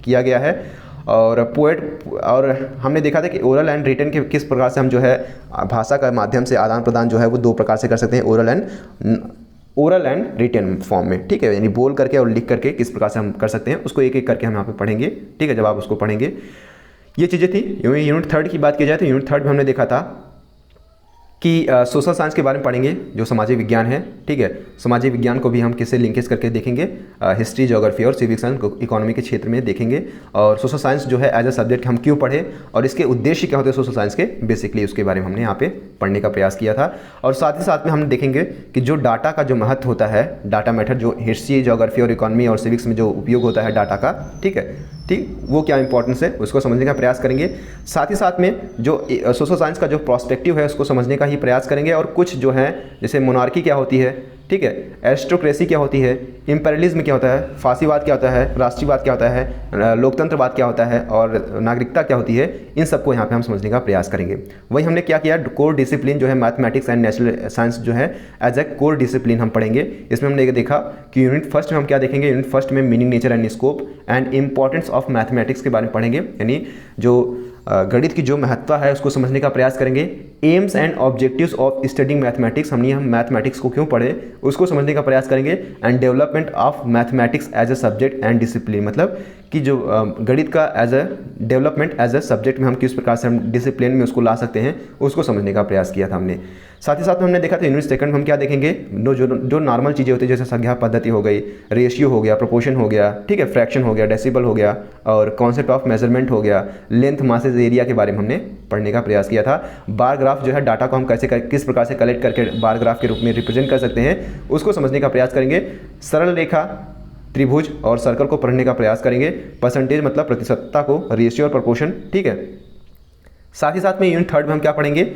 A: किया गया है। और पोएट, और हमने देखा था कि ओरल एंड रिटन के किस प्रकार से हम जो है भाषा का माध्यम से आदान प्रदान जो है वो 2 प्रकार से कर सकते हैं, ओरल एंड रिटन फॉर्म में, ठीक है, यानी बोल करके और लिख करके किस प्रकार से हम कर सकते हैं, उसको एक एक करके हम यहाँ पे पढ़ेंगे, ठीक है। जब आप उसको पढ़ेंगे ये चीज़ें थी। यूनिट थर्ड की बात की जाए तो यूनिट थर्ड में हमने देखा था कि सोशल साइंस के बारे में पढ़ेंगे, जो सामाजिक विज्ञान है, ठीक है। सामाजिक विज्ञान को भी हम किससे लिंकेज करके देखेंगे, हिस्ट्री, ज्योग्राफी और सिविक्स एंड इकोनॉमी के क्षेत्र में देखेंगे। और सोशल साइंस जो है एज ए सब्जेक्ट हम क्यों पढ़े और इसके उद्देश्य क्या होते हैं सोशल साइंस के, बेसिकली उसके बारे में हमने यहाँ पे पढ़ने का प्रयास किया था। और साथ ही साथ में हम देखेंगे कि जो डाटा का जो महत्व होता है, डाटा मेथड जो हिस्ट्री, ज्योग्राफी और इकोनॉमी और सिविक्स में जो उपयोग होता है डाटा का, ठीक है, ठीक, वो क्या इंपॉर्टेंस है उसको समझने का प्रयास करेंगे। साथ ही साथ में जो सोशल साइंस का जो पर्सपेक्टिव है उसको समझने का ही प्रयास करेंगे। और कुछ जो है जैसे मोनार्की क्या होती है, ठीक है, एरिस्टोक्रेसी क्या होती है, इंपेरियलिज्म क्या होता है, फासीवाद क्या होता है, राष्ट्रीयवाद क्या होता है, लोकतंत्रवाद क्या होता है और नागरिकता क्या होती है, इन सबको यहाँ पे हम समझने का प्रयास करेंगे। वही हमने क्या किया, कोर डिसिप्लिन जो है मैथमेटिक्स एंड नेचुरल साइंस जो है एज ए कोर डिसिप्लिन हम पढ़ेंगे। इसमें हमने देखा कि यूनिट फर्स्ट में हम क्या देखेंगे, यूनिट फर्स्ट में meaning, nature and scope and importance of mathematics के बारे में पढ़ेंगे, यानी जो गणित की जो महत्ता है उसको समझने का प्रयास करेंगे। Aims and objectives of studying mathematics, हम मैथमेटिक्स को क्यों पढ़े उसको समझने का प्रयास करेंगे। And development of mathematics as a subject and discipline, मतलब कि जो गणित का as a development as a subject में हम किस प्रकार से हम डिसिप्लिन में उसको ला सकते हैं उसको समझने का प्रयास किया था हमने। साथ ही साथ में हमने देखा था यूनिट सेकंड में हम क्या देखेंगे, जो नॉर्मल चीज़ें होती है जैसे संख्या पद्धति हो गई, रेशियो हो गया, प्रोपोर्शन हो गया, ठीक है, फ्रैक्शन हो गया, डेसिबल हो गया, और कॉन्सेप्ट ऑफ मेजरमेंट हो गया, लेंथ मासेज एरिया के बारे में हमने पढ़ने का प्रयास किया था। बार ग्राफ जो है डाटा को हम किस प्रकार से कलेक्ट करके बार ग्राफ के रूप में रिप्रेजेंट कर सकते हैं उसको समझने का प्रयास करेंगे। सरल रेखा, त्रिभुज और सर्कल को पढ़ने का प्रयास करेंगे। परसेंटेज मतलब प्रतिशतता को, रेशियो और प्रोपोर्शन, ठीक है। साथ ही साथ में यूनिट थर्ड में हम क्या पढ़ेंगे,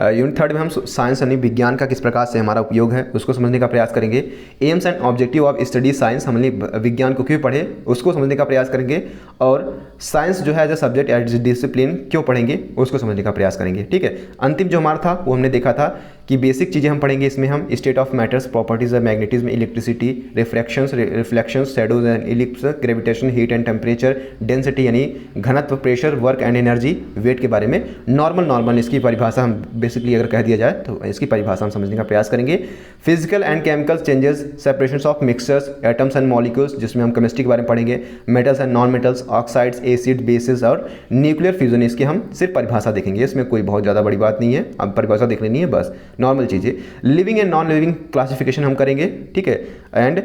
A: यूनिट थर्ड में हम साइंस यानी विज्ञान का किस प्रकार से हमारा उपयोग है उसको समझने का प्रयास करेंगे। Aims and objective of study science, हमने विज्ञान को क्यों पढ़े उसको समझने का प्रयास करेंगे, और साइंस जो है as a subject as discipline क्यों पढ़ेंगे उसको समझने का प्रयास करेंगे, ठीक है। अंतिम जो हमारा था वो हमने देखा था कि बेसिक चीज़ें हम पढ़ेंगे इसमें, हम state of matters, properties of magnetism, electricity, reflections, shadows and eclipse, gravitation, heat and temperature, density यानी घनत्व, pressure, work and energy, weight के बारे में नॉर्मल इसकी परिभाषा हम बेसिकली अगर कह दिया जाए तो इसकी परिभाषा हम समझने का प्रयास करेंगे। Physical and chemical changes, separations of mixtures, atoms and molecules, जिसमें हम केमिस्ट्री के बारे में पढ़ेंगे, metals and non metals, oxides, acid, basis और न्यूक्लियर फ्यूजन, इसकी हम सिर्फ परिभाषा देखेंगे। इसमें कोई बहुत ज़्यादा बड़ी बात नहीं है, अब परिभाषा देख लेनी है बस, नॉर्मल चीज़ें। Living and non living classification हम करेंगे, ठीक है। And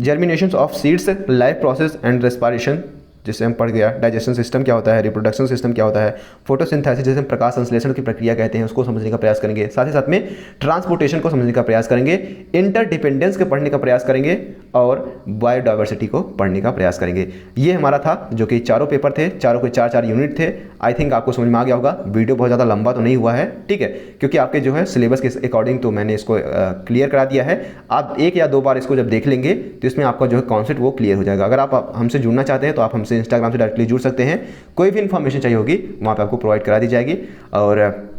A: germination of seeds, life process and respiration, जिससे हम पढ़ गया। डाइजेशन सिस्टम क्या होता है, रिप्रोडक्शन सिस्टम क्या होता है, फोटोसिंथेसिस जैसे प्रकाश संश्लेषण की प्रक्रिया कहते हैं उसको समझने का प्रयास करेंगे। साथ ही साथ में ट्रांसपोर्टेशन को समझने का प्रयास करेंगे, इंटरडिपेंडेंस को पढ़ने का प्रयास करेंगे और बायोडाइवर्सिटी को पढ़ने का प्रयास करेंगे। ये हमारा था जो कि चारों पेपर थे, चारों के 4 यूनिट थे। आई थिंक आपको समझ में आ गया होगा। वीडियो बहुत ज़्यादा लंबा तो नहीं हुआ है, ठीक है, क्योंकि आपके जो है सिलेबस के अकॉर्डिंग तो मैंने इसको क्लियर करा दिया है। आप 1 या 2 बार इसको जब देख लेंगे तो इसमें आपका जो है कॉन्सेप्ट वो क्लियर हो जाएगा। अगर आप हमसे जुड़ना चाहते हैं तो आप हमसे इंस्टाग्राम से डायरेक्टली जुड़ सकते हैं। कोई भी इन्फॉर्मेशन चाहिए होगी वहाँ पे आपको प्रोवाइड करा दी जाएगी, और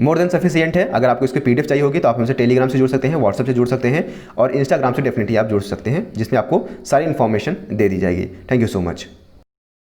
A: मोर देन सफिशिएंट है। अगर आपको इसकी पीडीएफ चाहिए होगी तो आप हमसे टेलीग्राम से जुड़ सकते हैं, व्हाट्सएप से जुड़ सकते हैं, और इंस्टाग्राम से डेफिनेटली आप जुड़ सकते हैं, जिसमें आपको सारी इन्फॉर्मेशन दे दी जाएगी। Thank you so much.